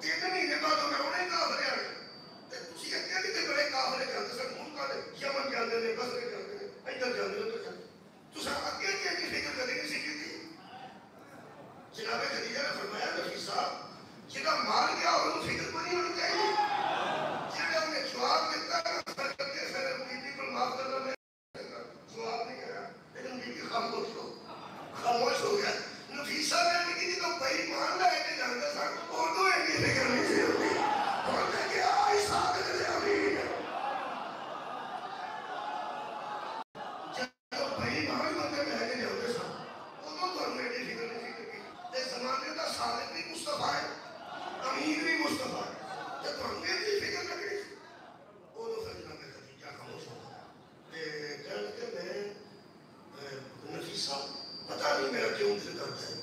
3 مہینے بعد ہمیں انہیں کافرے آنے تسی اکتے بھی تے بڑے کافرے جانتے سر ملکہ نے یمن جانتے نے بصرے جانتے نے ادھر جانتے نے ادھر جانتے تو سر اکتے کی فکر کرنے کی سیکھی تھی جناب خدیجہ نے فرمایا نفیسہ جنہا مار گیا اور ان فکر کو نہیں ہونی چاہیے جنہا نے جواب دیتا ہے کہ سر بی بی پر معاف کرنا میں جواب نہیں کرا لیکن بی بی خاموش ہو گیا نفیسہ نے لکھی تھی تو بھائی مان لائے کہ جانتے سر اور تو ایک فکر نہیں سی ہوتی اور کہا کہ آئی ساتھ کرے امین جب بھائی مان بندے میں ہے کہ جانتے سر وہ تو ہمیں ایک فکر نہیں سی کرتی اس زمانے کا صادق بھی مصطفیٰ ہے امین بھی مصطفیٰ ہے جب ہمیں ایک فکر لگ رہی تھی وہ تو پھر جناب خدیجہ خاموش ہو گیا کہنے کہ میں نفیسہ پتہ نہیں میرا کیوں دل کرتا ہے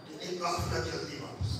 کہ ایک قافلہ جلدی واپس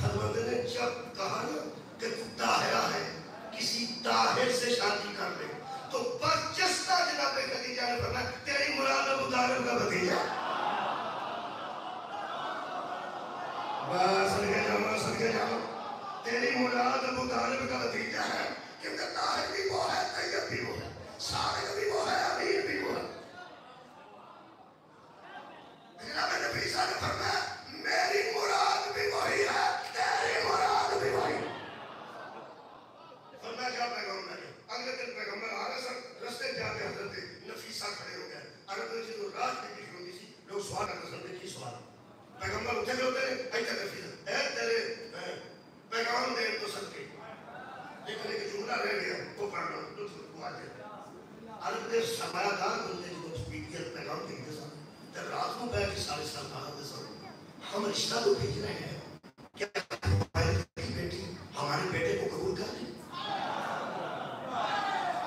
فرماتے نے جب کہا نا کہ تو طاہرہ ہے کسی طاہر سے شادی کر لے تو برجستہ جناب خدیجہ نے فرمایا تیری مراد ابو طالب کا بھتیجا بس سر کے جاؤ تیری مراد ابو طالب کا بھتیجا ہے کیونکہ طاہر بھی وہ ہے طیب بھی وہ ہے صالح بھی وہ ہے امین بھی وہ ہے جناب نبی صلی اللہ علیہ وسلم نے فرمایا میری مراد بھی وہی ہے تیری مراد بھی وہی فرمایا کیا پیغام لگے اگلے دن پیغمبر آ رہے سر رستے جا کے حضرت نفیسہ کھڑے ہو گئے عرب میں جو رات کی پیش ہوتی تھی لوگ سوال کرتے سمجھے کی سوال پیغمبر اٹھے ہوتے ہیں ایسا نفیسہ اے تیرے پیغام دے تو سب کے لیکن ایک جملہ رہ گیا وہ پڑھ رہا ہوں تو آجے عرب نے سرمایہ دار بندے جو سپیکر پیغام دے دے سر جب رات کو بیٹھ کے سارے سال کہا دے سر ہم رشتہ تو بھیج رہے ہیں کیا ہماری بیٹی ہمارے بیٹے کو قبول کر لیں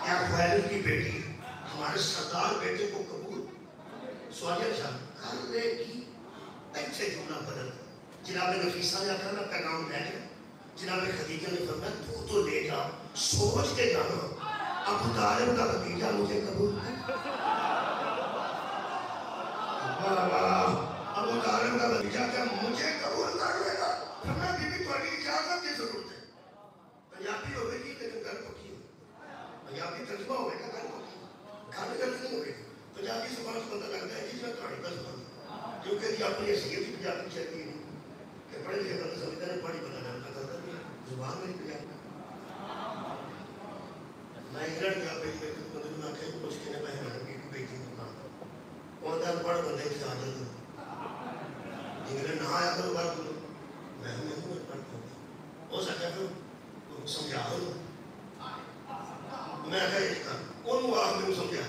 کیا خویلد کی بیٹی ہمارے سردار بیٹے کو قبول سوالیہ جان کر لے کی ایسے جملہ بدل جناب نفیسہ نے اپنا پیغام لے گیا جناب خدیجہ نے فرمایا تو لے جا سوچ کے جانا ابو طالب کا بھتیجا مجھے قبول کر ابو طالب کا بھتیجا کیا مجھے قبول کر لے گا فرمایا بی بی تھوڑی اجازت کی ضرورت ہے پنجابی ہوئے گی لیکن گھر پکی ہوئے پنجابی ترجمہ ہوئے گا گھر پکی کھانے گھر نہیں ہوئے پنجابی زبان سے پتہ لگتا ہے جس میں تھوڑی کا زبان کیونکہ یہ اپنی حیثیت کی پنجابی چلتی ہے کہ پڑھے لکھے بندے سمجھتے ہیں پڑھی بنا جانتا کرتا ہے زبان میں پنجابی میں انگلینڈ کا پہلی بیٹی کو بندے میں کہیں کچھ کہنے پہ میں کی بیٹی کو کام وہاں دار پڑھ بندے سے آ جاتا انگلینڈ نہ آیا کرو بات کرو میں پڑھ کرتا ہو سکتا ہے سمجھا دو میں کہا یہ کر کون وہ آپ میں سمجھا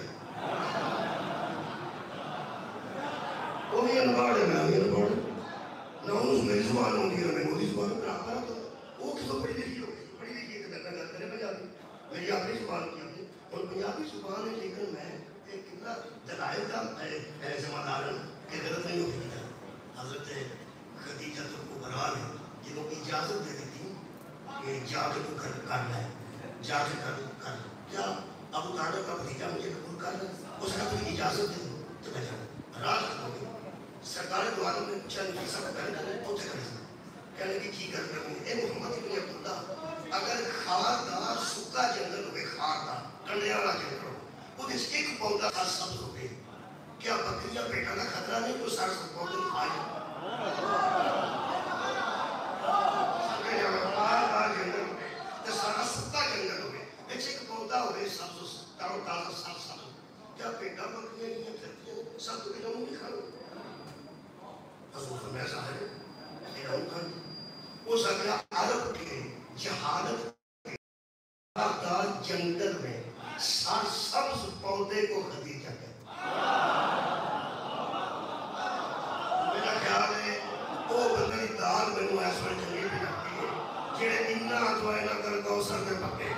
وہ بھی انباڑ ہے میں بھی انباڑ ہے نہ اس میری زبان ہوں گی نہ میں مولی زبان پر آپ کرا تو وہ کس کو پڑھی لکھی ہوگی پڑھی لکھی ہے کہ میں گل کرے پنجابی میری اپنی زبان کی ہوگی اور پنجابی زبان ہے لیکن میں ایک کتنا دلائل کا ذمہ دار ہوں کہ غلط نہیں ہوگی حضرت خدیجہ کو برا نے جنہوں کی اجازت دے دیتی کہ جا کے تو کر لائے جا کے کر کیا ابو طالب کا بھتیجا مجھے قبول کر لیں اس کا کوئی اجازت دے دو تو میں جاؤں رات ہو گئی سرکار دو عالم نے پوچھا نہیں سب پہلے کرنے پہنچے کرنے سے کہنے کی کی کر رہے ہیں اے محمد ابن عبداللہ اگر خاردار سکا جنگل ہوئے خاردار کنڈے والا جنگل ہو وہ اس ایک پودا سر سبز ہو گئے کیا بکریاں بیٹا کا خطرہ نہیں تو سر سب پودے کھا جائے خاردار جنگل ہوئے تو سارا سکا جنگل ہوئے ایک پودا ہوئے سبز تارو تازہ سب سبز کیا بیٹا بکریاں نہیں پھرتی ہیں سب تو بھی نہیں کھا لو حضور فرمایا صاحب ایران کھا وہ سکرہ عرب کے جہالت کے خاردار جنگل میں سر سبز پودے کو خدیجہ کہتے میرا خیال ہے وہ بندی دال بنو ایسوڑ جنگل بھی رکھتی ہے جنہیں انہا آتوائے نہ کر کوسر میں پکے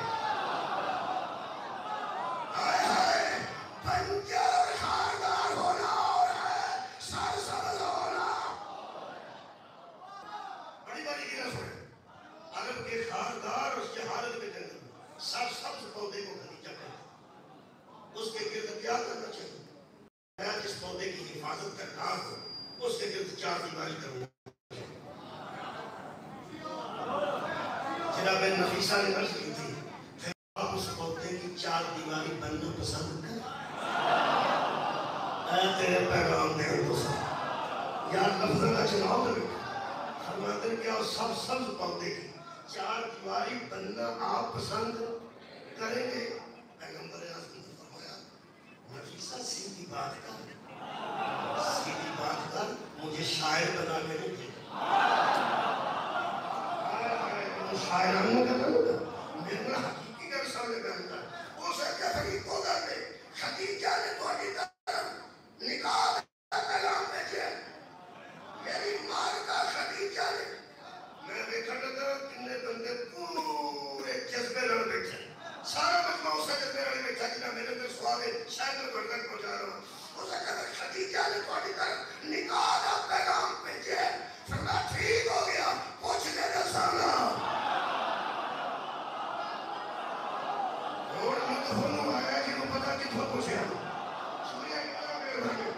آئے آئے پنجر خاردار ہونا اور ہے سر سبز ہونا بڑی بڑی کی نسل ہے عرب کے خاردار اس کے حالت میں جنگل سر سبز پودے کو خدیجہ کہتے اس کے گرد کیا کرنا چاہیے میں جس پودے کی حفاظت کرنا ہوں اس کے گرد 4 دیواری کروں جناب نفیسہ نے عرض کی تھی پھر آپ اس پودے کی 4 دیواری بننا پسند کر اے تیرے پیغام دے تو سب یار لفظ کا چناؤ کریں فرماتے ہیں کیا سب سبز پودے کی 4 دیواری بننا آپ پسند کریں گے پیغمبر اعظم نے فرمایا نفیسہ سیدھی بات کر مجھے شاعر بنا کے نہیں دے شاعرانہ کرنا ہوگا میرے میں حقیقی کا سامنے بیانتا ہے اسے کہتے کو کرنے خدیجہ نے تو ابھی طرف نکاح پیغام بھیجے میری ماں کا خدیجہ نے میں دیکھا لگا کتنے بندے پورے جذبے لڑ بیٹھے سارا مجمع اسے جذبے لڑ بیٹھا جنہا میرے اندر سوال ہے شاید میں بڑھ کر پہنچا رہا ہوں اسے کہتے خدیجہ نے تو ابھی طرف نکاح پیغام بھیجے فرمایا ٹھیک ہو گیا پوچھنے کتوں پوچھا سوریا کتنا میرے بھائی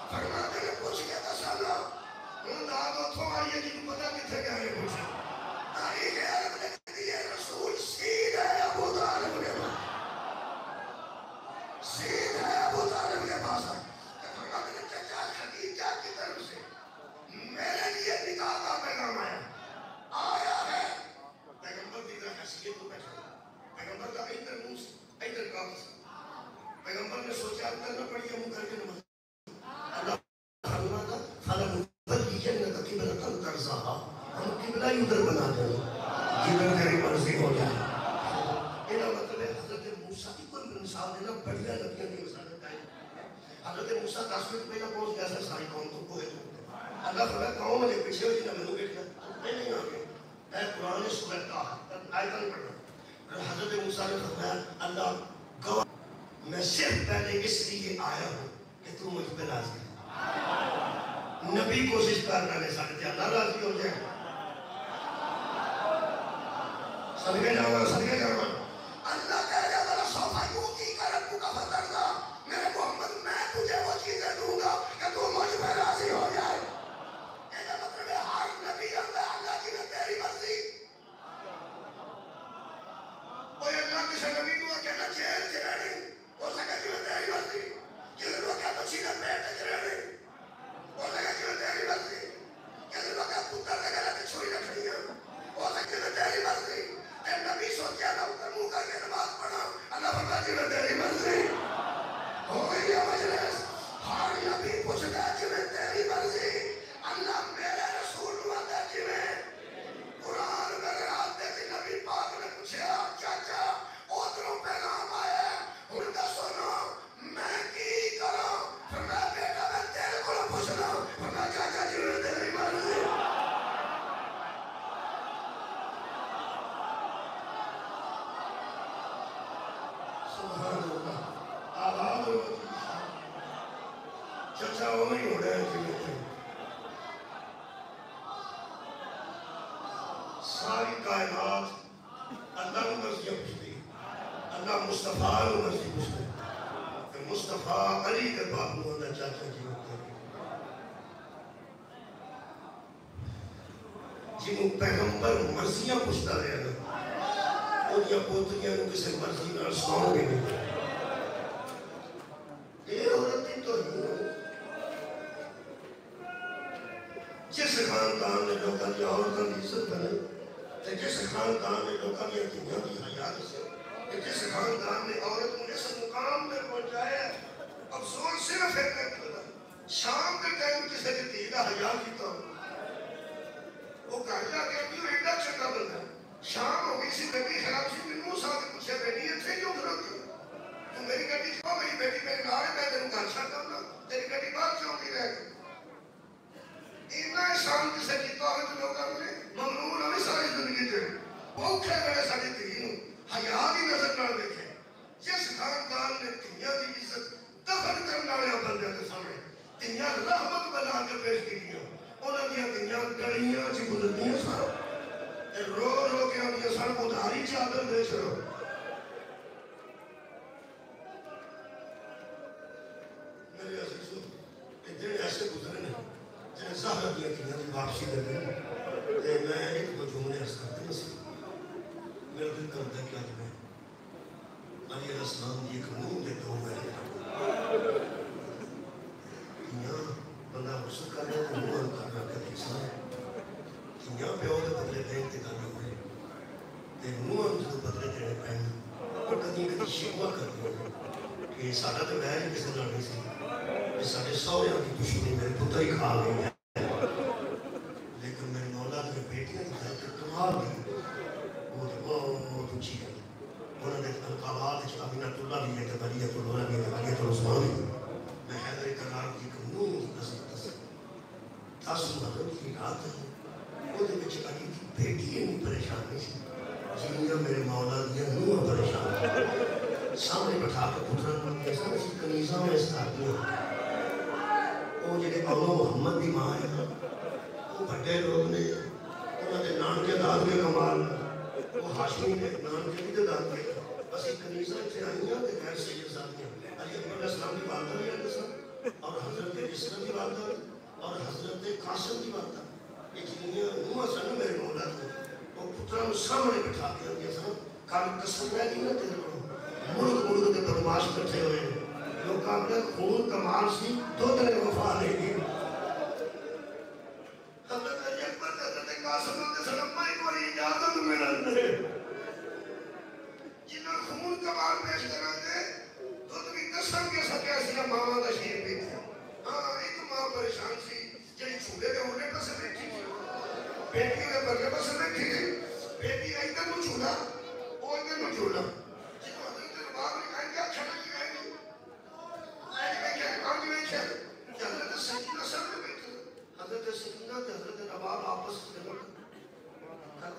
فرماتے نے پوچھ کے دسانا ہوں داد اتھوں آئیے جی کو پتا کتنے گیا ہے پوچھا تاریخ عرب نے کہتی ہے رسول سید ہے ابو طالب کے پاس سید ہے ابو طالب کے پاس کہ فرماتے نے چچا خدیجہ کی طرف سے میرے لیے نکاح کا پیغام آیا ہے پیغمبر کی طرح حیثیت کو بیٹھا پیغمبر کا ادھر منہ سے ادھر کام سے پیغمبر نے سوچا ادھر نہ پڑی منہ کر کے نماز اللہ فرماتا فَلَا مُبَلِّيَنَّكَ قِبْلَةً تَرْضَاهَا ہم قبلہ ہی ادھر بنا دیں جدھر تیری مرضی ہو جائے یہ مطلب ہے حضرت موسیٰ کی کوئی مثال دینا بڑھیا نبیوں کی مثال ہے حضرت موسیٰ 10 منٹ پہلے پہنچ گیا سر ساری قوم کو کوئے تو اللہ فرمایا قوم نے پیچھے ہوئی نہ میں نے بیٹھا میں نہیں آگے اے قرآن سورہ طٰہٰ آیتاں پڑھنا حضرت موسیٰ نے فرمایا اللہ گواہ میں صرف پہلے اس لیے آیا ہوں کہ تو مجھ پہ راضی ہے نبی کوشش کرنا لے سکتے اللہ راضی ہو جائے صدقے جاؤں اللہ کہہ رہا بلا صوفہ یوتی کا رب کا فتردہ میرے محمد میں تجھے وہ چیزیں دوں گا کہ تو مجھ پہ راضی ہو جائے یہ مطلب ہے ہر نبی اللہ کی میں تیری مرضی کوئی اللہ کسی نبی کو کہنا جیل سے رہنے ہو سکے کہ میں تیری مرضی کسی کو کہنا چیزیں بیٹھ سے رہنے ہو سکے کہ میں تیری مرضی کسی کو کہنا پتر سے کہنا کہ چھوڑی رکھنی ہے ہو سکے کہ میں تیری مرضی اے نبی سوچیا نہ اتر منہ کر کے نماز پڑھا اللہ فرماتا کہ میں تیری مرضی ہو گئی ہے مجلس ہر نبی پوچھتا ہے کہ میں تیری مرضی اللہ میرے رسول ہوا کہ میں قرآن میں رات دیتی نبی پاک نے پوچھا چاچا اتروں پیغام آیا ان کا سنو میں کی کروں فرمایا بیٹا میں تیرے کو پوچھنا فرمایا چاچا جی میں تیری مرضی سبحان اللہ آباد چچا وہ نہیں ہو رہا ہے کہ ساری کائنات اللہ کو مرضیاں پوچھتی اللہ مصطفیٰ کو مرضی پوچھتے کہ مصطفیٰ علی کے باپ ہونا چاچا جی ہوتے ہیں جنہوں پیغمبر مرضیاں پوچھتا رہے ہیں اور یا پوتریاں کو کسی مرضی نہ سناؤ گے نہیں یہ عورتیں تو جس خاندان نے لوگوں کی عورتوں کی عزت بنے جس خاندان نے لوگوں کی دنیا کی حیات سے جس خاندان نے عورت کو اس مقام میں پہنچایا افسوس صرف ایک بتا شام کے ٹائم کسی کی تھی کا حیات کی تو وہ کہا جا کہ ابھی وہ ایڈا چھکا بندہ شام ہو گئی سی بیٹی خراب سی میں موسیٰ کے پوچھے بیٹی یہ تھے کیوں ضرورت کی تو میری گھٹی کہا میری بیٹی میرے نارے میں تیروں گھرشا کرنا تیری گھٹی بات کیوں نہیں رہ گئی اتنا احسان کسے کیتا ہوئے تو لوگاں نے ممنون ہمیں ساری زندگی دے بھوکھے بڑے ساری تیرینوں حیاء کی نظر نہ دیکھے جس خاندان نے دنیا کی عزت دفن کرنا لیا بندے کے سامنے دنیا رحمت بنا کے پیش کی دیا انہوں نے دنیا گڑیاں چی گزرنیاں سارا رو رو کے ہم یہ سڑک ادھاری چادر دے چھڑو میرے عزیزوں اتنے ایسے گزرے نہیں جنہیں زہرہ دیا کہ یہاں واپسی دے دیں میں ایک دو جملے عرض کرتے ہیں میرا دل کرتا ہے کہ آج میں علی علیہ السلام دی ایک نون دیتا ہوں میں یہاں بندہ غصہ کر رہا ہے نون کر رہا ہے کسان یہاں پہ ہوتے بدلے دیں انتقال ہوئے تے نوان جو بدلے دینے پہنے اور کدی کدی شکوہ کرتے ہیں کہ سارا تو بہر ہی کسی لڑنے سے کہ سارے سوریاں کی دشمنی میرے پتر ہی کھا گئی ہے لیکن میرے اولاد میں بیٹیاں کی طرح کہ کمال نہیں وہ تو بہت اچھی ہے انہوں نے القابات امینۃ اللہ بھی ہے کہ بریۃ اللہ بھی ہے کہ بریۃ العثمان بھی میں حیدر کرار کی کنون کی نصیب تصف تاسو مغرب کی رات ہے وہ دے بچے کہا کہ بیٹی نہیں پریشان نہیں سی جنیا میرے مولا دیا نوہ پریشان سامنے بٹھا کے پتران پر کیسا اسی کنیزہ میں استعادی ہوں وہ جنہیں اولو محمد دی ماں ہے وہ بڑے لوگ نے انہوں نے نان کے داد کے کمال وہ ہاشمی نے نان کے بھی داد کے بس ایک کنیزہ سے آئیاں تے غیر سید زادیاں علی اکبر علیہ السلام کی والدہ بھی السلام اور حضرت عصمت کی والدہ اور حضرت قاسم کی والدہ یہ جنیاں نوہ سن میرے مولا کو وہ پتروں سامنے بٹھا کے اندیا سن کام قسم رہ گئی نہ تیرے کو ملک کے بدماش بیٹھے ہوئے لوگ اپنے خون کمال سی دو تیرے وفا لے گی حضرت علی اکبر حضرت قاسم کے سلام میں کوئی اجازت ملن دے جنہاں خون کمال پیش کران دے تو تمہیں قسم کے سکے سیا ماما دا شیر بھی تھا ہاں ایک ماں پریشان سی جنہی چھوڑے دے ہونے پسے بیٹھی تھی بیٹی کے برلے پسے بیٹھی تھی بیٹی ایدن نو چھوڑا وہ ایدن نو چھوڑا جنہوں حضرت رباب نے کہا کیا چھڑا کی گئے نہیں آئے میں کیا کام کی میں چھڑا کہ حضرت سکینہ سر میں بیٹھی حضرت سکینہ کہ حضرت رباب آپس سے بڑھا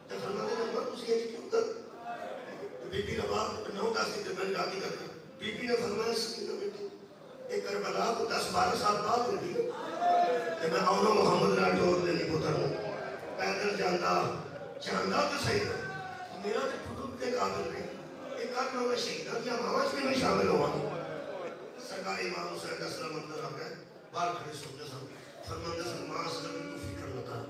جب فرماتے ہیں نمبر اسی ایک کیوں کر بی بی رباب نو داسی درمیان جاتی کرتا بی بی نے فرمایا سکینہ بیٹی ایک کربلا کو 10-12 سال بعد ہوگی کہ میں آؤنا محمد راٹور نے نہیں پتر ہوں پیدل جاندہ تو صحیح ہے میرا تو پھٹوٹ کے قابل نہیں ایک آدھ میں شہیدہ کیا ماماج میں میں شامل ہوا سرکاری امام حسین السلام اندر آ گئے بار کھڑے سمجھے سن فرماندہ سلمان سلم کو فکر لتا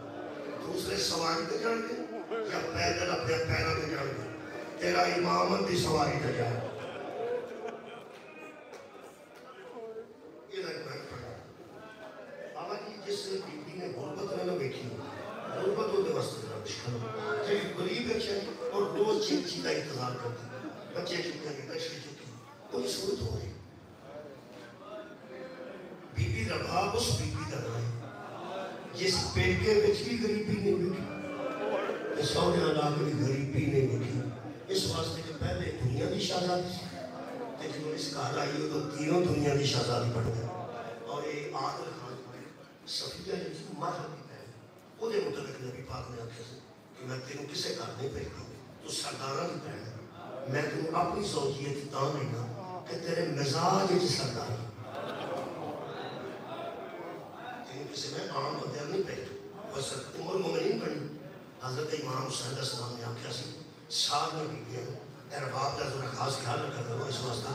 دوسرے سواری پہ جان گے یا پیدل اپنے پیرہ پہ جان گے تیرا امامت دی سواری پہ جان گے جس بی بی نے غربت میں نہ بیٹھی غربت ہوتے واسطے ذرا مشکل ہو جب غریب ہے چاہیے اور روز چیز چیز کا انتظار کرتی بچے چکے ہیں بچے چکے ہیں کوئی صورت ہو رہی بی بی رباب اس بی بی کا نام جس پیٹے بچ بھی غریبی نہیں بیٹھی اس سونے علاقے بھی غریبی نہیں بیٹھی اس واسطے کہ پہلے دنیا دی شہزادی سی لیکن اس گھر آئی ہو تو تینوں دنیا دی شہزادی بڑھ گئے اور ایک عادل خان صفیہ جس کو مر ہوتی ہے وہ دے مطلق نبی پاک نے آکھے سے کہ میں تینوں کسے کار نہیں پہنتا تو سردارہ بھی پہنتا میں تینوں اپنی زوجیت تاں نہیں نا کہ تیرے مزاج جس سردار تینوں کسے میں عام بدیاں نہیں پہنتا بس عمر مومنین پڑھی حضرت امام حسین علیہ السلام نے آکھا سی سال میں بھی گیا اے رباب کا ذرا خاص خیال رکھا کرو اس واسطے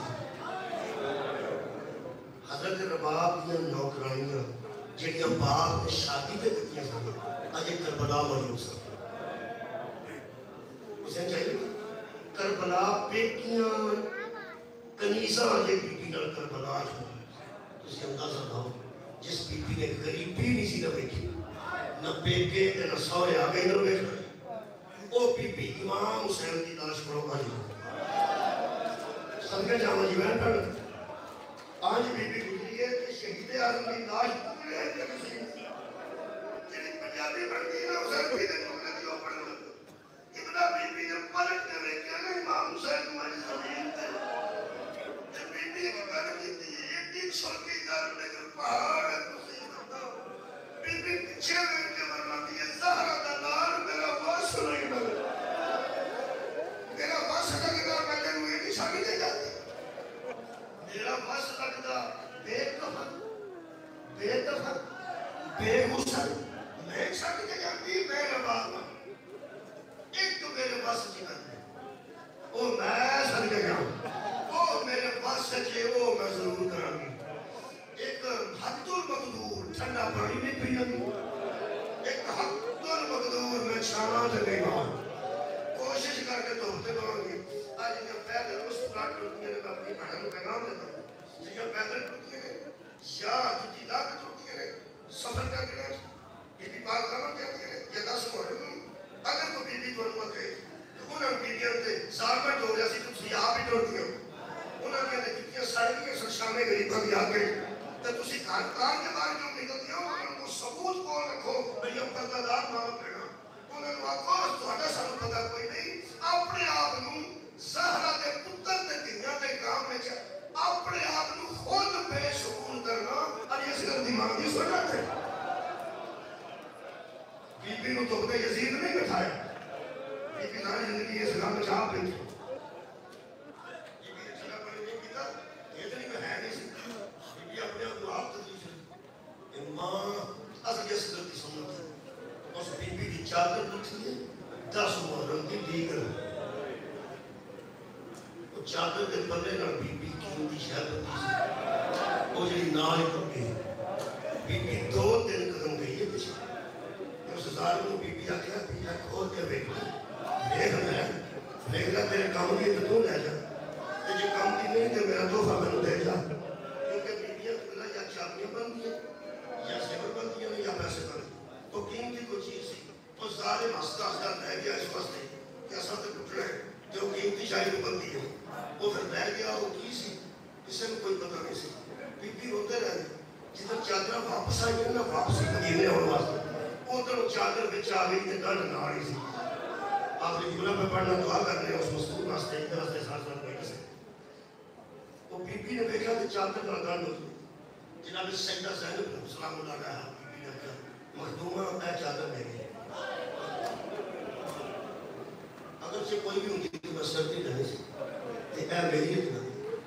حضرت رباب نے نوکرانیاں جنہاں باپ نے شادی پہ کتنی سامنے آجے کربلا موجود سامنے اسے چاہیے کربلا پیکیاں کنیزہ آجے بی بی نال کربلا چھو اسے اندازہ تھا جس بی بی نے غریبی نہیں سی نہ بیٹھی نہ پیکے نہ سورے آگئی نہ بیٹھ رہے او بی بی امام حسین کی لاش پڑھو آج صدقہ جامعہ جی بہن پڑھ آج بی بی گزری ہے کہ شہید اعظم کی لاش پکڑے ہیں کہ کسی جنہیں پنجابی بڑھتی ہے حسین بھی نے ٹکڑے دیو پڑھنے لگا ابنا بی بی نے پلٹ کے کیا نا امام حسین تمہاری زمین تے جب بی بی کی بڑھ کی تھی ایک دن چھوٹی دار لے کر پہاڑ ہے مصیبت بی بی پیچھے بیٹھ کے فرماتی ہے زہرا دا لال میرا واس نہیں لگا میرا واس لگتا میں تینوں یہ نشانی دے جاتی میرا واس لگتا بے کفن بے دفن بے غسل میں چھٹ کے جاتی میرے بابا ایک تو میرے پاس جنت ہے وہ میں سن کے جاؤں وہ میرے پاس سچے وہ میں ضرور کروں گی ایک حد المقدور ٹھنڈا پانی نہیں پینا گی ایک حد المقدور میں چھانا سے نہیں باؤں کوشش کر کے توڑتے باؤں گی آج جب پیدل مسکرات ٹوٹتی ہے میں اپنی بہن کو پیغام دیتا ہوں جب پیدل ٹوٹتی ہے یا جتی لاکھ ٹوٹتی ہے سفر کر کے بی بی پاک کامن کہتی ہے یہ 10 محرم اگر کو بی بی کو نمت ہے تو انہوں بی بی ہوتے زارمنٹ ہو جیسی تم سے آپ ہی ٹوٹتی ہو انہوں نے کتنی سڑکیاں سر شامے غریبہ بھی آگے تو تسی کار کے بارے جو نکلتی ہو انہوں کو ثبوت کون رکھو میں یہ پردادار ماں کرنا انہوں نے آکھو تو ہٹا سانو پتا کوئی نہیں اپنے آپ نوں زہرہ دے پتر دے دنیا دے کام میں چاہ اپنے آپ نوں خود بے شکون کرنا اور یہ صرف دماغی سنت ہے بی بی نو تو بے یزید نہیں بٹھایا بی بی ساری زندگی یہ سلام میں چاہ بیٹھی بی بی نے چلا پڑے نہیں کیتا یہ تو نہیں ہے نہیں سکتا بی بی اپنے آپ کو آپ تدریش ہے اماں اصل یہ صدرتی سنت ہے اس بی بی کی چادر اٹھتی ہے 10 محرم کی دیگر چادر کے پلے نال بی بی قیمتی شے بندی سی وہ جڑی نال ہی ٹر گئی بی بی 2 دن قدم گئی ہے پیچھے اس ظالم کو بی بی آخیا پیچھا کھول کے ویکھ لے تیرے کام کی تو لے جا تے جے کام کی نہیں تے میرا تحفہ مینوں دے جا کیونکہ بیبیاں پہلا یا چابیاں بندیاں یا زیور بندیاں یا پیسے بندیاں تو قیمتی کوئی چیز سی تو ظالم ہستا ہستا رہ گیا اس واسطے کہ اصل تو ٹوٹنا ہے جو قیمتی شاید بندی ہے وہ پھر رہ گیا وہ کی سی کسی کو کوئی پتہ نہیں سی بی بی ہوتے رہ گئے جدھر چادر واپس آئی نا واپسی مدینے ہونے واسطے ادھر چادر بچ آ گئی تے گل ناڑی سی آپ نے جملہ پہ پڑھنا دعا کرنے اس مستور واسطے ایک طرح سے ساتھ ساتھ کوئی کسے وہ بی بی نے دیکھا کہ چادر کا گل ہو جناب سیدہ زینب سلام اللہ علیہ بی بی نے کہا مخدومہ اے چادر لے گئی اگر سے کوئی بھی ان کی تو بس سرتی رہنے سے تے اے میری اتنا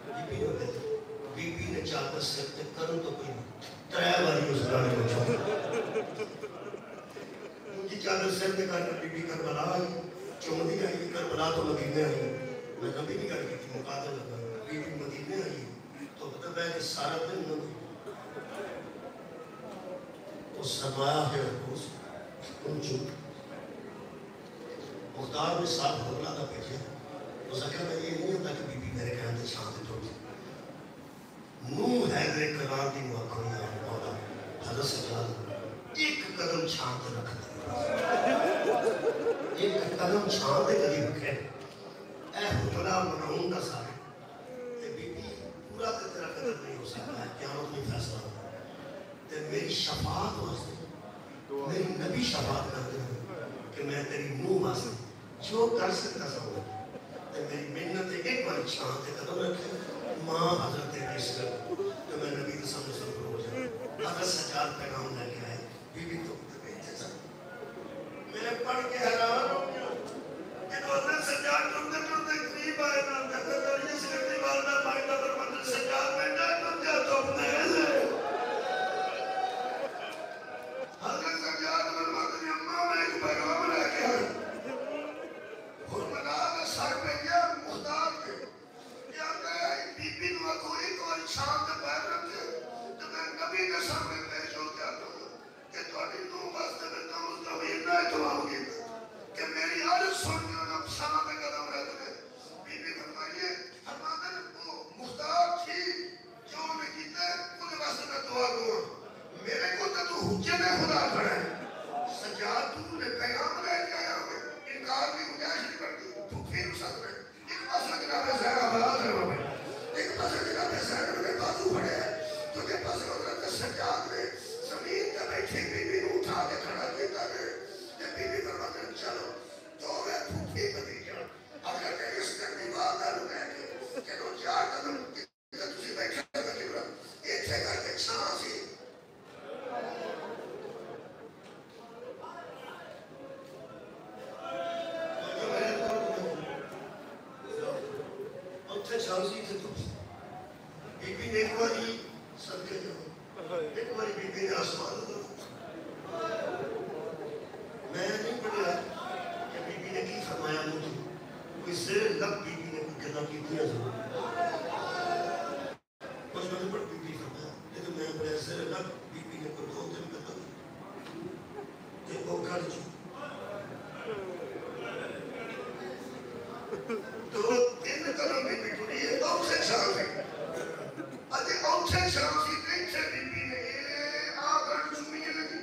بی بی نے دیکھا بی بی نے چادر سرتے کرن تو کوئی نہیں ترائے والی اس گانے کو چھوڑا ان کی چادر سرتے کرنا بی بی کربلا آئی چوندی آئی کربلا تو مدینے آئی میں نبی نہیں کر کی تھی مقادر لگا بی بی مدینے آئی تو مطلب ہے کہ سارا دن نبی تو سرمایہ ہے رکھوز ان چوک مختار نے ساتھ بھولا تھا پیچھے تو سکر میں یہ نہیں ہوتا کہ بی بی میرے کہاں شانت ٹوٹی نوح حیدر کرار دی مواقعی آنے مولا حضرت سجاد ایک قدم چھانتے رکھ دے ایک قدم چھانتے کدی رکھے اے حجرہ منعون کا سارے تے بی بی پورا تیرا قدر نہیں ہو سکتا ہے قیامت میں فیصلہ ہوگا تے میری شفاعت واسطے میری نبی شفاعت کرتے ہیں کہ میں تیری نوح واسطے جو کر سکتا سا ہوں تے میری محنت ایک بار چھانتے قدم رکھے ماں حضرت عیسیٰ تو میں نبی کے سامنے سب ہو جائے حضرت سجاد پیغام لے کے آئے بی بی تو بیٹھے سا میرے پڑھ کے حیران ہو گیا کہ تو حضرت سجاد ٹرتے ٹرتے قریب آئے نا کہتے دریئے سے کہتے والدہ مائدہ پر حضرت سجاد میں جائے تو کیا تو اپنے ایسے حضرت سجاد میں مادری اممہ میں ایک پیغام لے کے آئے حرمدہ نے سر پہ گیا مختار کے بی بی نوہ کوئی چھان دے پیر رکھے تو میں نبی کے سامنے پیش ہو کیا تو کہ توڑی نو بستے میں کم اس کا بھی نہ اتمام گی کہ میری عرض سن کے انہوں شاہ دے قدم رہتے ہیں بی بی فرمائیے فرماتے ہیں وہ مختار تھی جو انہیں کیتے انہیں واسطے میں دعا دوں میرے کو تو حجت خدا کھڑا ہے سجاد تو نے پیغام رہ کے آیا ہوئے انکار کی گنجائش نہیں کرتی تو پھر ساتھ میں ایک پاسا جناب زہرہ بلاد رہا میں ایک پاسا جناب زہرہ میں بازو پڑے ہیں تو کہ پاسا حضرت سجاد نے زمین کا بیٹھے بی بی نے اٹھا کے کھڑا کیتا ہے کہ بی بی فرماتے ہیں چلو تو میں پھوٹی بدی جا اگر کہ اس نے دیوار دارو میں کہ دو چار قدم کہ تسی بیٹھے ہیں ایک سے کر کے چھان سی شانسی تھے تو بی بی نے ایک باری صدقے جاؤ ایک باری بی بی نے آسمان دو میں نہیں پڑھا کہ بی بی نے کی فرمایا مجھے کوئی زیر لب بی بی نے کہنا کی دیا ضرور کچھ میں نے پڑھ بی بی فرمایا لیکن میں پڑھا زیر لب بی بی نے کوئی دو دن کہنا کہ وہ کھڑ جو تو تین قدم بی بی ٹوڑی ہے اوچھے شانسی اجھے اوچھے شانسی دیکھے بی بی نے آگر چومیے لگی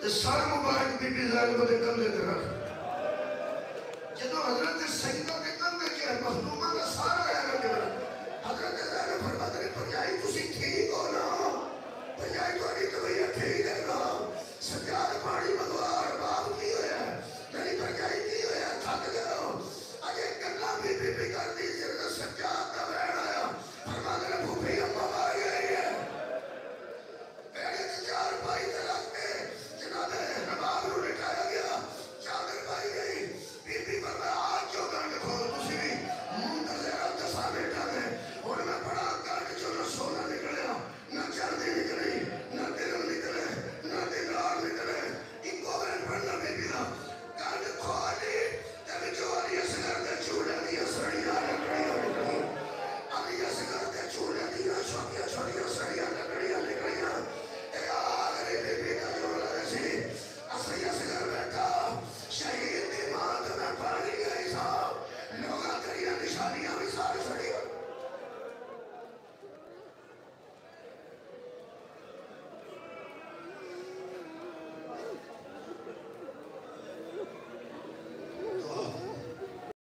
تو سارا مبارک بی بی زینب نے کندھے دے رکھ جدو حضرت سیدہ کے کندھے کے مخدومہ کا سارا ہے کہ حضرت زینب فرماتے ہیں پرجائی تسی ٹھیک ہو نا پرجائی تو آنی تو بھئی ٹھیک ہے نا سجاد پانی مدوار باب کی ہویا ہے یعنی پرجائی کی ہویا تھک گیا اگر کرنا بی بی کر دی